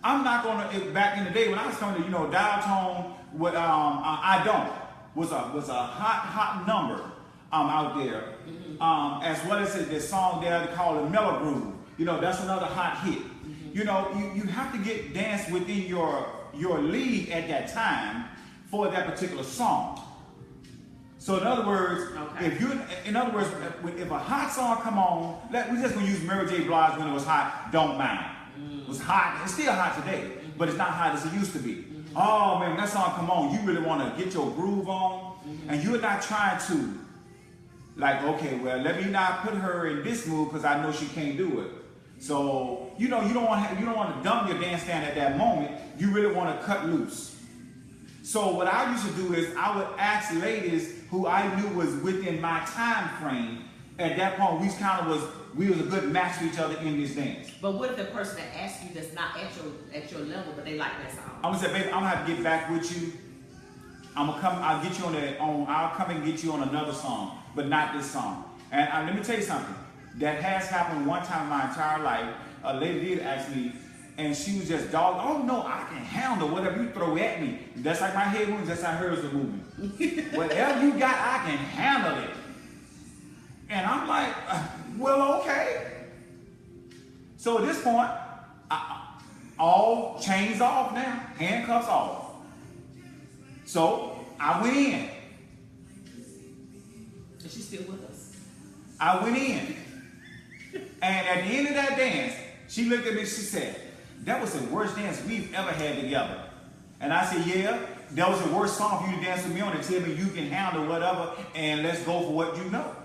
Speaker 2: I'm not going to, back in the day when I was coming to, dial tone, with, I Don't, was a hot number out there. As well as this song there called Mellow Groove. That's another hot hit. You have to get dance within your league at that time for that particular song. So in other words, if a hot song come on, we just gonna use Mary J. Blige when it was hot, Don't Mind. It was hot, it's still hot today, but it's not hot as it used to be. Oh man, when that song come on, you really wanna get your groove on, and you're not trying to, like, okay, well, let me not put her in this mood because I know she can't do it. So, you don't want to dump your dance stand at that moment. You really want to cut loose. So what I used to do is I would ask ladies who I knew was within my time frame. At that point, we was a good match for each other in this dance.
Speaker 1: But what if the person that asks you that's not at your level, but they like that song?
Speaker 2: I'm gonna say, baby, I'm gonna have to get back with you. I'll get you I'll come and get you on another song, but not this song. And let me tell you something. That has happened one time in my entire life. A lady did ask me, and she was just oh no, I can handle whatever you throw at me. That's like my head moves, that's how hers are moving. Whatever you got, I can handle it. And I'm like, well, okay. So at this point, all chains off now, handcuffs off. So I went in.
Speaker 1: Is she still with us?
Speaker 2: I went in. And at the end of that dance, she looked at me, she said, that was the worst dance we've ever had together. And I said, yeah, that was the worst song for you to dance with me on, and tell me you can handle whatever, and let's go for what you know.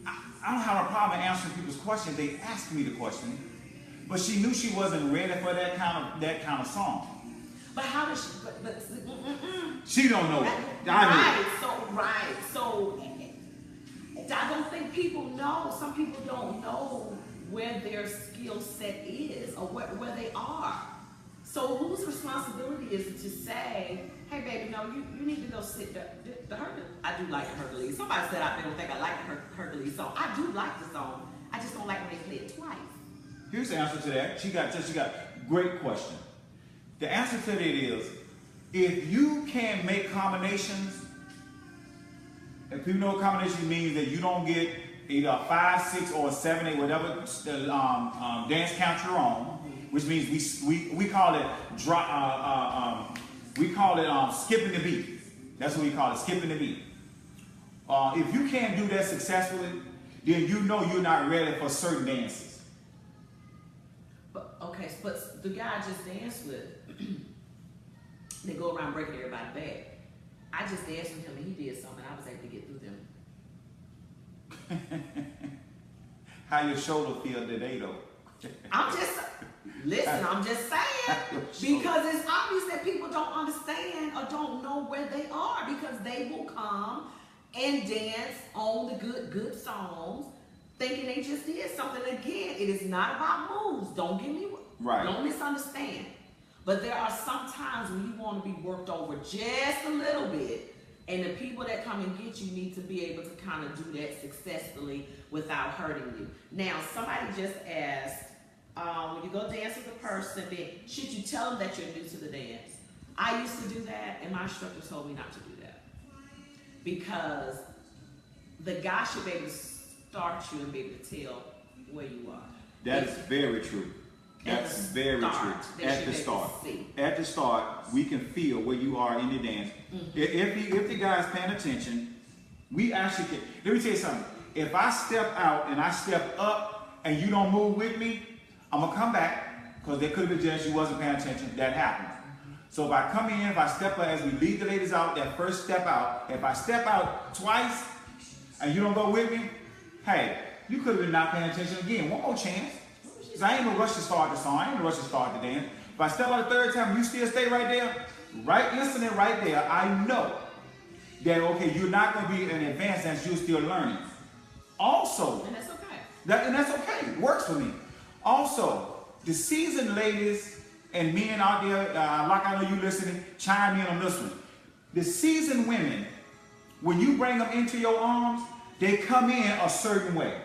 Speaker 2: I don't have a problem answering people's questions. They asked me the question, but she knew she wasn't ready for that kind of song.
Speaker 1: But how does she?
Speaker 2: She don't know.
Speaker 1: Right. So I don't think people know. Some people don't know where their skill set is or where they are. So whose responsibility is it to say, hey baby, no, you need to go sit the Hercules. I do like the Hercules. Somebody said they don't think I like the Hercules song. I do like the song. I just don't like when they play it twice. Here's
Speaker 2: the answer to that. She got great question. The answer to that is, if you can make combinations, and people know what combination means, that you don't get either a 5, 6, or a 7, 8, whatever dance count you're on, which means we call it skipping the beat. That's what we call it, skipping the beat. If you can't do that successfully, then you know you're not ready for certain dances.
Speaker 1: But the guy I just danced with, they go around breaking everybody's back. I just danced with him and he did something. I was able to get through them.
Speaker 2: How your shoulder feel today, though?
Speaker 1: I'm just saying, because it's obvious that people don't understand or don't know where they are, because they will come and dance on the good songs, thinking they just did something. Again, it is not about moves. Don't get me right. Don't misunderstand. But there are some times when you want to be worked over just a little bit, and the people that come and get you need to be able to kind of do that successfully without hurting you. Now, somebody just asked, when you go dance with a person, then should you tell them that you're new to the dance? I used to do that, and my instructor told me not to do that, because the guy should be able to start you and be able to tell where you are.
Speaker 2: That is very true. That's very true. At the start. At the start, we can feel where you are in the dance. Mm-hmm. If the guy's paying attention, we actually can. Let me tell you something. If I step out and I step up and you don't move with me, I'm going to come back, because there could have been just you wasn't paying attention. That happened. So if I come in, if I step up, as we lead the ladies out, that first step out, if I step out twice and you don't go with me, hey, you could have been not paying attention again. One more chance. Because I ain't no rush to start the song. I ain't no rush to start the dance. If I step out the third time and you still stay right there, right instant right there, I know that, okay, you're not going to be an advanced dance, you're still learning. Also,
Speaker 1: and that's okay.
Speaker 2: That's okay. It works for me. Also, the seasoned ladies and men out there, like I know you listening, chime in on this one. The seasoned women, when you bring them into your arms, they come in a certain way.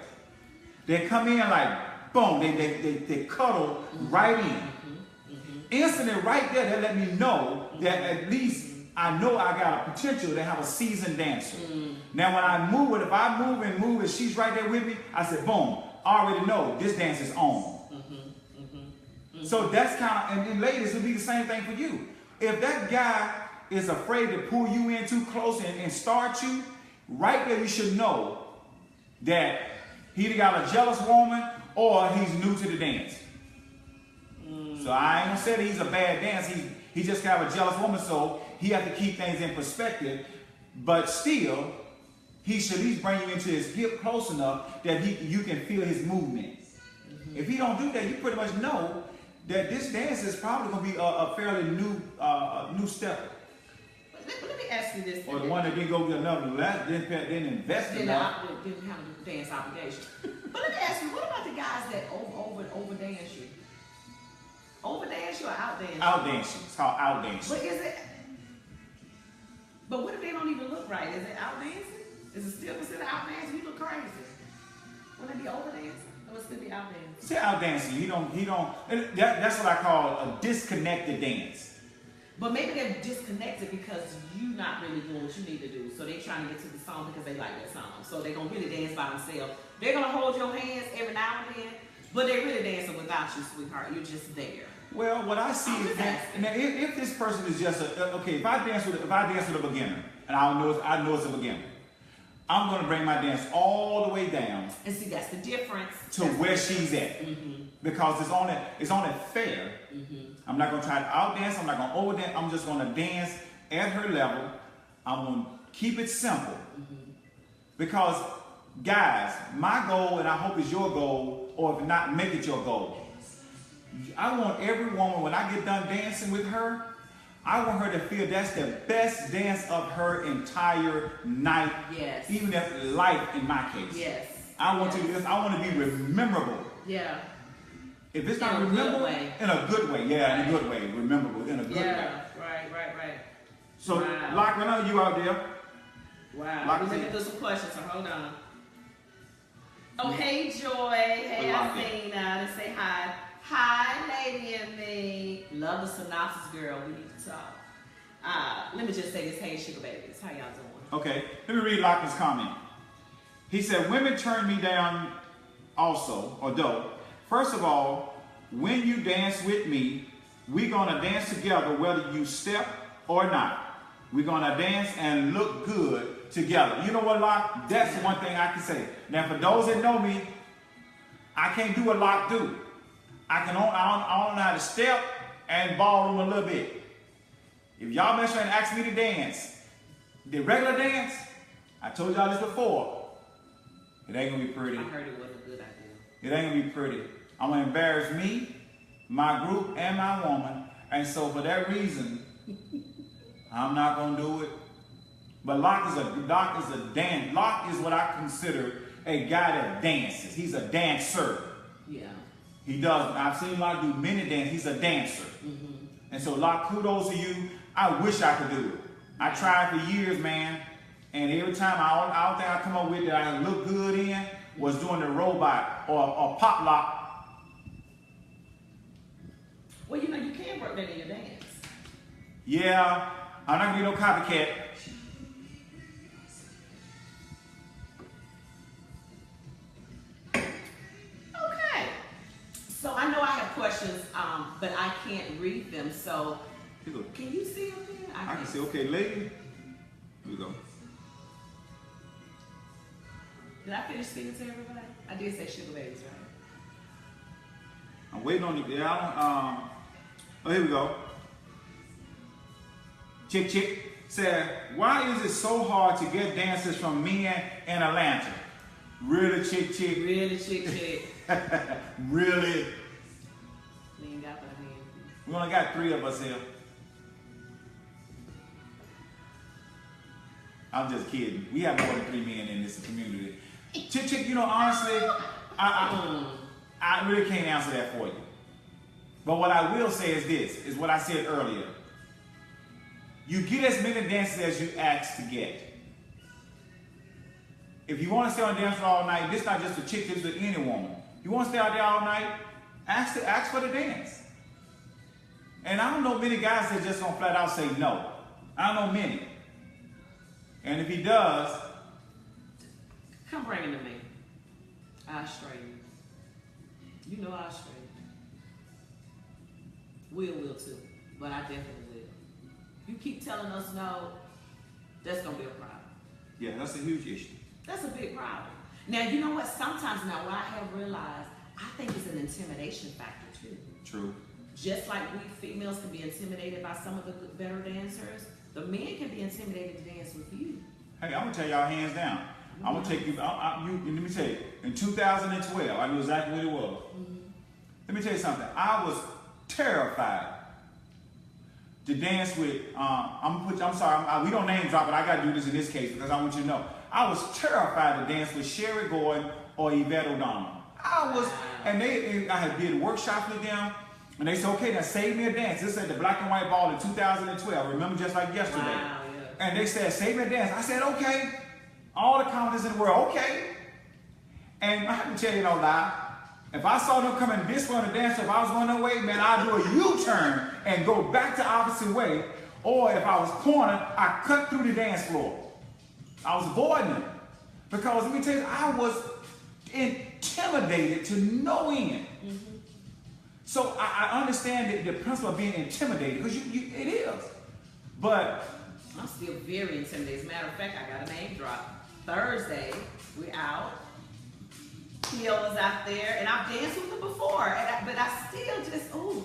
Speaker 2: They come in like, boom, they cuddle right in. Instantly right there, they let me know that at least I know I got a potential to have a seasoned dancer. Now when I move, if I move and she's right there with me, I said, boom, I already know this dance is on. So that's kind of, and ladies, it'll be the same thing for you. If that guy is afraid to pull you in too close and start you, right there you should know that he either got a jealous woman or he's new to the dance. So I ain't gonna say that he's a bad dancer. He just got a jealous woman, so he has to keep things in perspective. But still, he should at least bring you into his hip close enough that you can feel his movement. If he don't do that, you pretty much know that this dance is probably gonna be a fairly new step.
Speaker 1: Let me ask you this.
Speaker 2: Or the one that didn't go get another, didn't invest enough.
Speaker 1: Didn't have a dance obligation. But let me ask you, what about the guys that over dance you? Over dance you or out dance you?
Speaker 2: Out dance you. It's called out dancing.
Speaker 1: But is it? But what if they don't even look right? Is it out dancing? Is it still considered out dancing? You look crazy. Wouldn't it be over dancing? Or would it still be out dancing?
Speaker 2: Say out dancing. He don't. That's what I call a disconnected dance.
Speaker 1: But maybe they're disconnected because you're not really doing what you need to do. So they're trying to get to the song because they like that song. So they're going to really dance by themselves. They're going to hold your hands every now and then, but they're really dancing without you, sweetheart. You're just there.
Speaker 2: Well, what I see is that if this person is just okay, if I dance with a beginner, and I know it's a beginner, I'm going to bring my dance all the way down.
Speaker 1: And see, that's the difference.
Speaker 2: To where she's at. Because it's only fair. I'm not going to try to outdance. I'm not going to overdance. I'm just going to dance at her level. I'm going to keep it simple. Because, guys, my goal, and I hope it's your goal, or if not, make it your goal. I want every woman, when I get done dancing with her, I want her to feel that's the best dance of her entire night.
Speaker 1: Yes.
Speaker 2: Even if life, in my case.
Speaker 1: Yes.
Speaker 2: I want to be memorable.
Speaker 1: Yeah.
Speaker 2: If it's not memorable, in a good way. Yeah, in a good way. Memorable, in a good way.
Speaker 1: Yeah, right.
Speaker 2: So, Lock, I know you out there.
Speaker 1: Wow.
Speaker 2: Lock,
Speaker 1: We're looking through some questions, so hold on. Oh, hey, Joy. Hey, Athena. Let's say hi. Hi, lady and me. Love the synopsis, girl. We need to talk. Let me just say this. Hey, sugar babies. How y'all doing?
Speaker 2: Okay. Let me read Lockman's comment. He said, women turn me down also, or though. First of all, when you dance with me, we're going to dance together whether you step or not. We're going to dance and look good together. You know what, Lock? That's one thing I can say. Now, for those that know me, I can't do what Lock do. I don't know how to step and ballroom a little bit. If y'all mess around and ask me to dance, the regular dance, I told y'all this before, it ain't gonna be pretty.
Speaker 1: I heard it wasn't a good idea.
Speaker 2: It ain't gonna be pretty. I'm gonna embarrass me, my group, and my woman. And so for that reason, I'm not gonna do it. But Locke is what I consider a guy that dances. He's a dancer.
Speaker 1: Yeah.
Speaker 2: He does. I've seen Locke do many dances. He's a dancer. And so Locke, kudos to you. I wish I could do it. I tried for years, man. And every time I don't think I come up with that I look good in was doing the robot or pop lock.
Speaker 1: Well, you know, you can work that in your dance.
Speaker 2: Yeah, I'm not gonna be no copycat.
Speaker 1: Okay. So I know I have questions, but I can't read them. So can you see them here?
Speaker 2: I can see. Okay, lady. Here we go.
Speaker 1: Did I finish speaking to everybody? I did say sugar babies, right?
Speaker 2: I'm waiting on you. Yeah, oh, here we go. Chick said, why is it so hard to get dancers from men in Atlanta? Really, Chick?
Speaker 1: Really, Chick?
Speaker 2: Really?
Speaker 1: We ain't got that hand.
Speaker 2: We only got 3 of us here. I'm just kidding. We have more than 3 men in this community. Chick, you know, honestly, I really can't answer that for you. But what I will say is this, is what I said earlier. You get as many dances as you ask to get. If you want to stay on the dance floor all night, this is not just a chick, this is any woman. You want to stay out there all night, ask for the dance. And I don't know many guys that just don't flat out say no. I don't know many. And if he does,
Speaker 1: come bring him to me. I'll straighten you. You know I'll straighten you. Will too. But I definitely will. You keep telling us no, that's going to be a problem.
Speaker 2: Yeah, that's a huge issue.
Speaker 1: That's a big problem. Now, you know what? Sometimes now what I have realized, I think it's an intimidation factor too.
Speaker 2: True.
Speaker 1: Just like we females can be intimidated by some of the better dancers, the men can be intimidated to dance with you.
Speaker 2: Hey, I'm going to tell y'all hands down. I'm going to take you, let me tell you, in 2012, I knew exactly what it was. Let me tell you something. I was terrified to dance with, I'm sorry, we don't name drop, but I got to do this in this case because I want you to know. I was terrified to dance with Sherry Gordon or Yvette O'Donnell. And I had did workshops with them, and they said, okay, now save me a dance. This is at the Black and White Ball in 2012. Remember just like yesterday.
Speaker 1: Wow, yeah.
Speaker 2: And they said, save me a dance. I said, okay. All the confidence in the world, okay. And I have to tell you no lie. If I saw them coming this way on the dance, if I was going that way, man, I'd do a U-turn and go back the opposite way. Or if I was cornered, I'd cut through the dance floor. I was avoiding it. Because let me tell you, I was intimidated to no end. So I understand the principle of being intimidated, because it is. But
Speaker 1: I'm still very intimidated. As a matter of fact, I got a name drop. Thursday, we're out. Kiola's out there, and I've danced with her before, but I still just, ooh.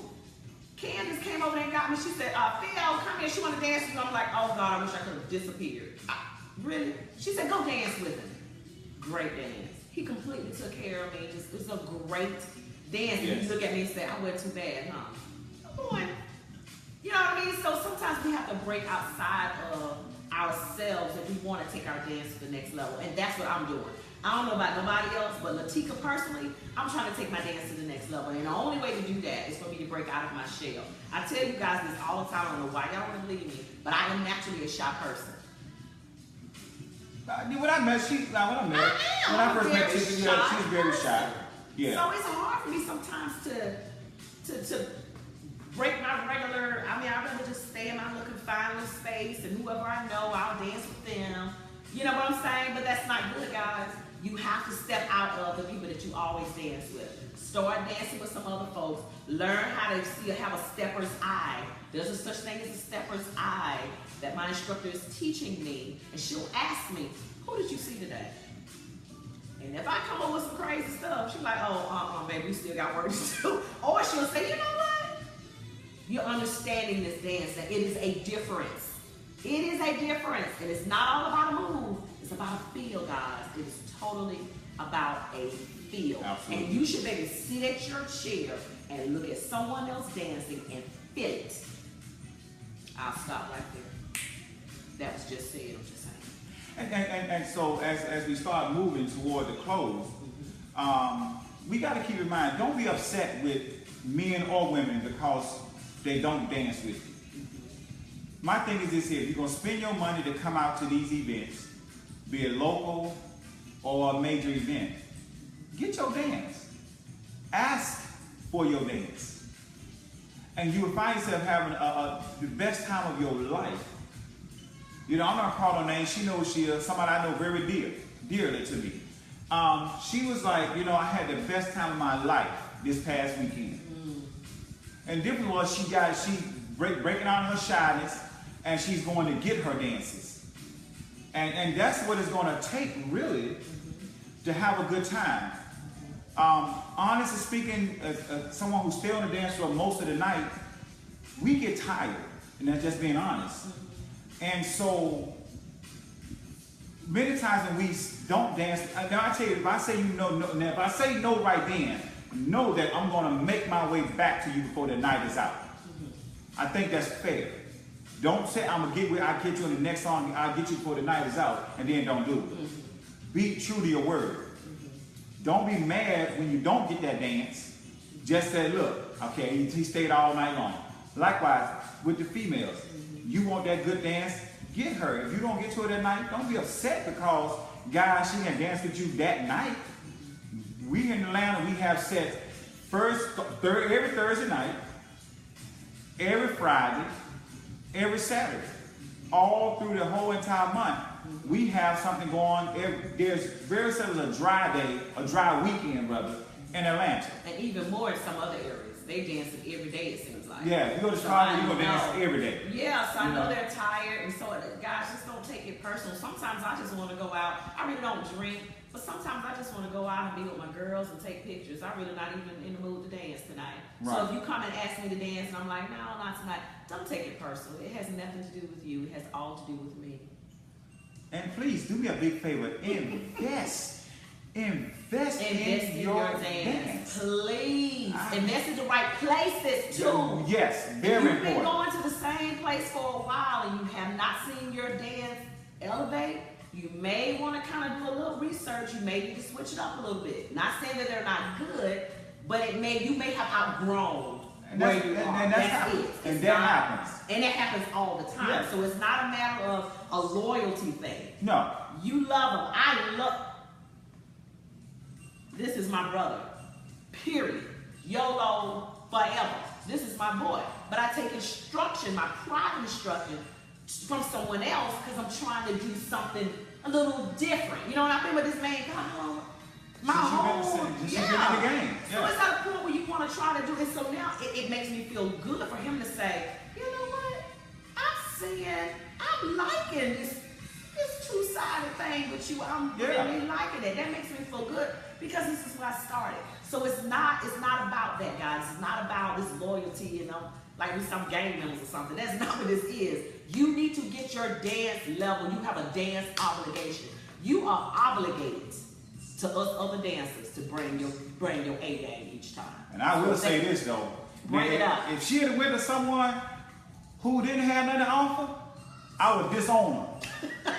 Speaker 1: Candace came over there and got me. She said, Phil, come here. She want to dance with you. I'm like, oh God, I wish I could have disappeared. Really? She said, go dance with him. Great dance. He completely took care of me. It was a great dance. Yes. And he looked at me and said, I went too bad, huh? Boy. You know what I mean? So sometimes we have to break outside of ourselves if we want to take our dance to the next level. And that's what I'm doing. I don't know about nobody else, but Tika personally, I'm trying to take my dance to the next level. And the only way to do that is for me to break out of my shell. I tell you guys this all the time. I don't know why y'all want to believe me, but I am naturally a shy person.
Speaker 2: When I first met Tika, she was very shy. Yeah.
Speaker 1: So it's hard for me sometimes to break my regular. I mean, I'd rather just stay in my little confined little space, and whoever I know, I'll dance with them. You know what I'm saying? But that's not good, guys. You have to step out of the people that you always dance with. Start dancing with some other folks. Learn how to have a stepper's eye. There's a such thing as a stepper's eye that my instructor is teaching me, and she'll ask me, who did you see today? And if I come up with some crazy stuff, she's like, oh, baby, we still got work to do. Or she'll say, you know what? You're understanding this dance, that it is a difference. It is a difference, and it's not all about a move. It's about a feel, guys. It is totally about a feel. Absolutely. And you should maybe sit at your chair and look at someone else dancing and feel it. I'll stop right there. That was just said, I'm just saying.
Speaker 2: And so as we start moving toward the close, we got to keep in mind, don't be upset with men or women because they don't dance with you. My thing is this here, if you're going to spend your money to come out to these events, be it local or a major event, get your dance. Ask for your dance. And you will find yourself having the best time of your life. You know, I'm not calling her name. She knows she is somebody I know very dearly to me. She was like, you know, I had the best time of my life this past weekend. And different was she breaking out of her shyness, and she's going to get her dances. And that's what it's going to take, really, to have a good time. Honestly speaking, as someone who stays on the dance floor most of the night, we get tired, and that's just being honest. And so, many times when we don't dance, now I tell you, if I say if I say no right then, know that I'm going to make my way back to you before the night is out. I think that's fair. Don't say I'll get you in the next song, I'll get you before the night is out, and then don't do it. Be true to your word. Don't be mad when you don't get that dance. Just say, look, okay, he stayed all night long. Likewise, with the females, you want that good dance, get her. If you don't get to her that night, don't be upset because, guys, she can dance with you that night. We in Atlanta, we have sets every Thursday night, every Friday, every Saturday, all through the whole entire month. We have something going. There's very seldom a dry weekend, brother, in Atlanta.
Speaker 1: And even more in some other areas. They dancing every day, it seems like.
Speaker 2: Yeah, you go to Chicago, you're going to dance every day.
Speaker 1: Yeah, so I know they're tired, and so, guys, just don't take it personal. Sometimes I just want to go out. I really don't drink, but sometimes I just want to go out and be with my girls and take pictures. I'm really not even in the mood to dance tonight. Right. So if you come and ask me to dance, and I'm like, no, not tonight, don't take it personal. It has nothing to do with you. It has all to do with me.
Speaker 2: And please, do me a big favor. Invest in your dance.
Speaker 1: Please. Invest in the right places, too.
Speaker 2: Yes, very important.
Speaker 1: If you've been going to the same place for a while and you have not seen your dance elevate, you may want to kind of do a little research. You may need to switch it up a little bit. Not saying that they're not good, but you may have outgrown where you are. And that happens. And that happens all the time. Yes. So it's not a matter of a loyalty thing.
Speaker 2: No.
Speaker 1: You love them. This is my brother. Period. YOLO forever. This is my boy. But I take instruction, my private instruction, from someone else because I'm trying to do something a little different. You know what I mean? But this man, God, my whole,
Speaker 2: in the game.
Speaker 1: So it's at a point where you want to try to do this. So now it makes me feel good for him to say, you know what? I'm liking this two-sided thing with you. I'm really liking it. That makes me feel good because this is where I started. So it's not about that, guys. It's not about this loyalty, like we some gang members or something. That's not what this is. You need to get your dance level. You have a dance obligation. You are obligated to us other dancers to bring your A game each time.
Speaker 2: And I will say this though.
Speaker 1: Bring it up.
Speaker 2: If she had went to someone who didn't have nothing to offer, I would disown her.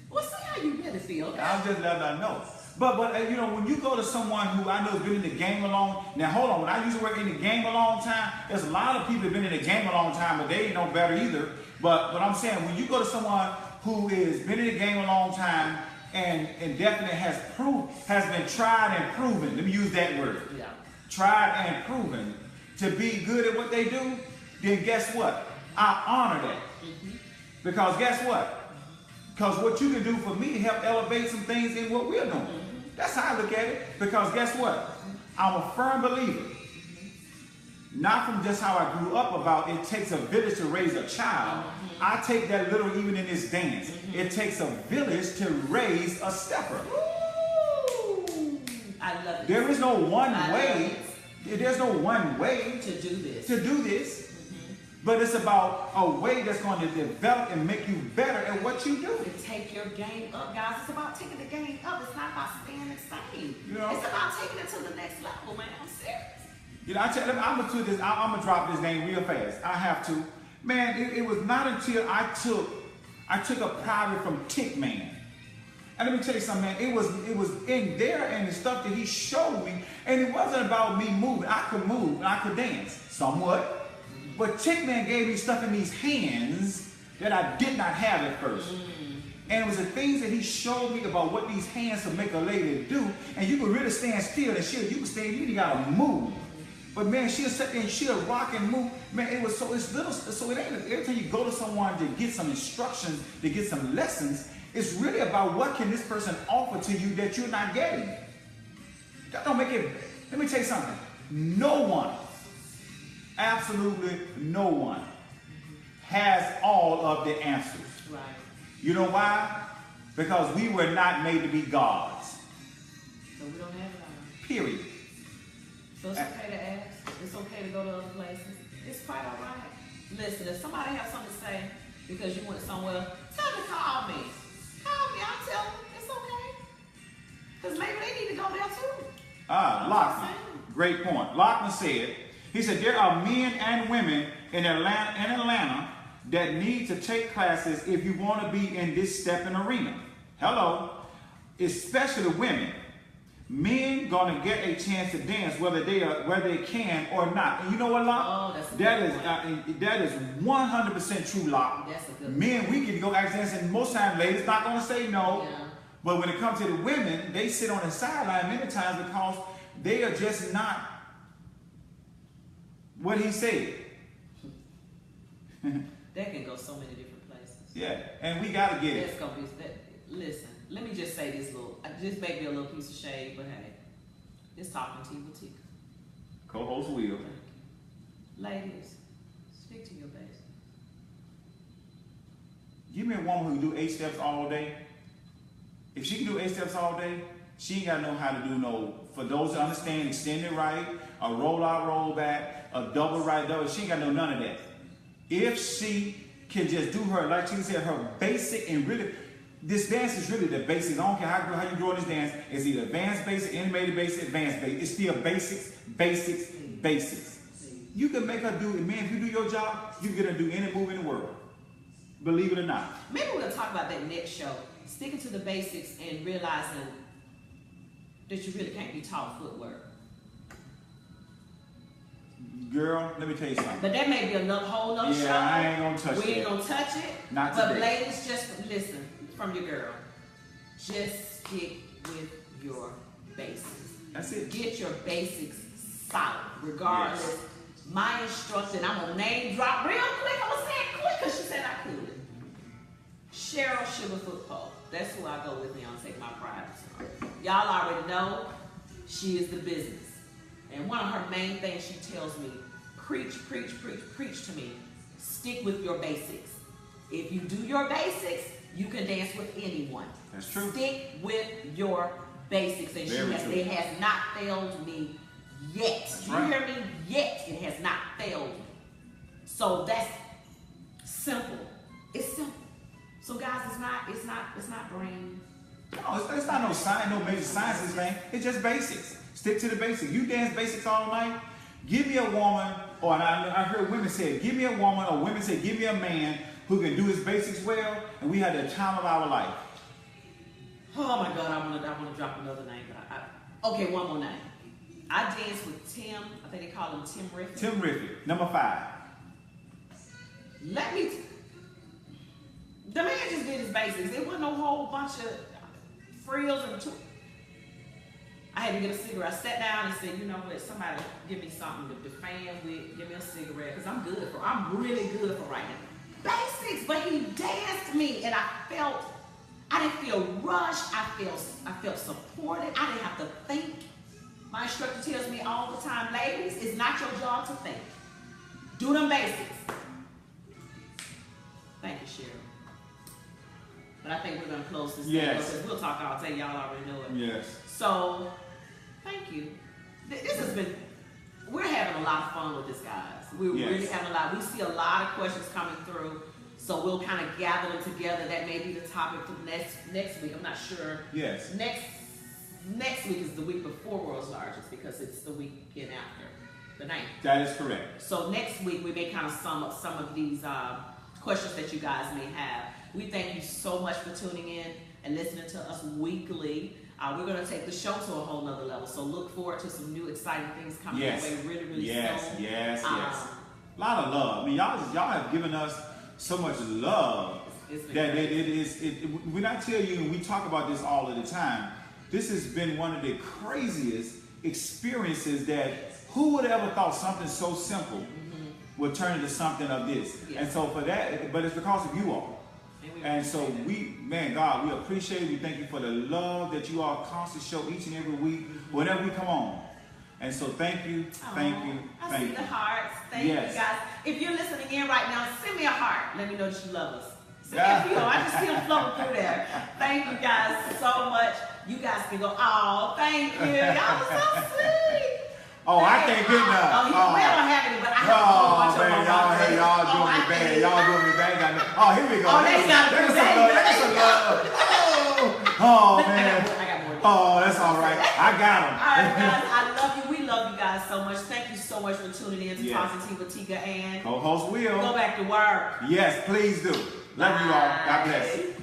Speaker 1: Well, see how you really feel.
Speaker 2: I'll just let her know. But you know, when you go to someone who I know has been in the game a long, now hold on, when I used to work in the game a long time, there's a lot of people who've been in the game a long time, but they ain't no better either. But I'm saying, when you go to someone who has been in the game a long time and definitely has been tried and proven, let me use that word, tried and proven to be good at what they do, then guess what? I honor that. Because guess what? Because what you can do for me help elevate some things in what we're doing. That's how I look at it. Because guess what? I'm a firm believer. Not from just how I grew up about it takes a village to raise a child. I take that literally even in this dance. It takes a village to raise a stepper.
Speaker 1: Ooh, I love it.
Speaker 2: There is no one way. There's no one way
Speaker 1: to do this.
Speaker 2: But it's about a way that's going to develop and make you better at what you do.
Speaker 1: To take your game up, guys. It's about taking the game up. It's not about staying the same.
Speaker 2: You know?
Speaker 1: It's about taking it to the next level, man. I'm serious.
Speaker 2: You know, I'm gonna drop this name real fast. I have to. Man, it was not until I took a private from Tick Man. And let me tell you something, man. It was in there and the stuff that he showed me, and it wasn't about me moving. I could move and I could dance somewhat. But Tick Man gave me stuff in these hands that I did not have at first. And it was the things that he showed me about what these hands could make a lady do. And you could really stand still and you could stand, you gotta move. But man, she'll sit there and she'll rock and move. Man, it's little, so it ain't, every time you go to someone to get some instructions, to get some lessons, it's really about what can this person offer to you that you're not getting. That don't make it, let me tell you something. No one, absolutely no one has all of the answers.
Speaker 1: Right.
Speaker 2: You know why? Because we were not made to be gods.
Speaker 1: So we don't have it all.
Speaker 2: Period.
Speaker 1: So it's okay to ask. It's okay to go to other places. It's quite all right. Listen, if somebody has something to say because you went somewhere, tell them to call me. Call me. I'll tell them it's okay. Because maybe they need to go there too.
Speaker 2: Lockman. Great point. Lockman said, he said, there are men and women in Atlanta that need to take classes if you want to be in this stepping arena. Hello. Especially women. Men gonna get a chance to dance whether they can or not. And you know what, Locke?
Speaker 1: Oh,
Speaker 2: that is 100% true, Locke.
Speaker 1: That's a good
Speaker 2: Men, we can go ask dance, and most times ladies not gonna say no.
Speaker 1: Yeah.
Speaker 2: But when it comes to the women, they sit on the sideline many times because they are just not what he said.
Speaker 1: That can go so many different places.
Speaker 2: Yeah, and we gotta get it.
Speaker 1: Gonna be, listen, let me just say this this may be a little piece of shade, but hey, it's talking to you with Tika.
Speaker 2: Co-host Will.
Speaker 1: Ladies, stick to your basics.
Speaker 2: Give me a woman who can do 8 steps all day. If she can do 8 steps all day, she ain't gotta know how to do for those that understand, extended right, a roll out, roll back, a double right, double. She ain't gotta know none of that. If she can just do her, like she said, her basic and really, this dance is really the basics. I don't care how you grow this dance. It's either advanced basic, intermediate basic, advanced basic. It's still basics, basics, basics. You can make her do it. Man, if you do your job, you can get her to do any move in the world. Believe it or not.
Speaker 1: Maybe we're going to talk about that next show. Sticking to the basics and realizing that you really can't be taught footwork.
Speaker 2: Girl, let me tell you something.
Speaker 1: But that may be a whole nother show.
Speaker 2: Yeah, I ain't going to touch it.
Speaker 1: We ain't going to touch it.
Speaker 2: Not today.
Speaker 1: But ladies, just listen from your girl. Just stick with your basics.
Speaker 2: That's it.
Speaker 1: Get your basics solid. Regardless, yes. My instructor, and I'm going to name drop real quick. I'm going to say it quick because she said I could. Cheryl Sugarfoot Pope. That's who I go with me on Take My Pride. Y'all already know she is the business. And one of her main things she tells me, preach to me. Stick with your basics. If you do your basics, you can dance with anyone.
Speaker 2: That's true.
Speaker 1: Stick with your basics. And it has not failed me yet.
Speaker 2: That's
Speaker 1: you
Speaker 2: right.
Speaker 1: hear me? Yet. It has not failed me. So that's simple. It's simple. So guys, it's not brain.
Speaker 2: No, it's not no science, no major sciences thing. It's just basics. Stick to the basics. You dance basics all night. Give me a woman, or I heard women say, give me a woman, or women say, give me a man who can do his basics well, and we had the time of our life.
Speaker 1: Oh my God, I want to drop another name, but okay, one more name. I danced with Tim. I think they call him Tim Riffin.
Speaker 2: Tim Riffin, number 5.
Speaker 1: The man just did his basics. There wasn't no whole bunch of frills and I had to get a cigarette. I sat down and said, you know what, somebody give me something to fan with, give me a cigarette, because I'm really good for right now. Basics, but he danced me, and I didn't feel rushed. I felt supported. I didn't have to think. My instructor tells me all the time, ladies, it's not your job to think. Do them basics. Thank you, Cheryl. But I think we're going to close this thing because we'll talk all day. Y'all already know it.
Speaker 2: Yes.
Speaker 1: So, thank you. We're having a lot of fun with this, guys. We're really having a lot. We see a lot of questions coming through. So we'll kind of gather them together. That may be the topic for next week. I'm not sure.
Speaker 2: Yes.
Speaker 1: Next week is the week before World's Largest because it's the weekend after the 9th.
Speaker 2: That is correct.
Speaker 1: So next week we may kind of sum up some of these questions that you guys may have. We thank you so much for tuning in and listening to us weekly. We're going to take the show to a whole nother level. So look forward to some new exciting things coming your way really, really soon.
Speaker 2: Yes. A lot of love. I mean, y'all have given us so much love that when I tell you, and we talk about this all of the time, this has been one of the craziest experiences that who would have ever thought something so simple would turn into something of this. Yes. And so for that, but it's because of you all. And so God, we appreciate it. We thank you for the love that you all constantly show each and every week, whenever we come on. And so thank you.
Speaker 1: I see the hearts. Thank you, guys. If you're listening in right now, send me a heart. Let me know that you love us. Send me a few. I just see them floating through there. Thank you guys so much. You guys can go, oh, thank you. Y'all are so sweet.
Speaker 2: Oh, I can't get none.
Speaker 1: We don't have any, but I have a whole bunch of them.
Speaker 2: Y'all doing me bad. Y'all doing me bad. Oh, here we go.
Speaker 1: Oh, they got
Speaker 2: some love. Oh, man.
Speaker 1: I got more.
Speaker 2: Oh, that's all right. I got them.
Speaker 1: All right, guys. I love you. We love you guys so much. Thank you so much for tuning in to Talking Tea with Tika and
Speaker 2: Co-host Will.
Speaker 1: Go back to work.
Speaker 2: Yes, please do. Love you all. God bless.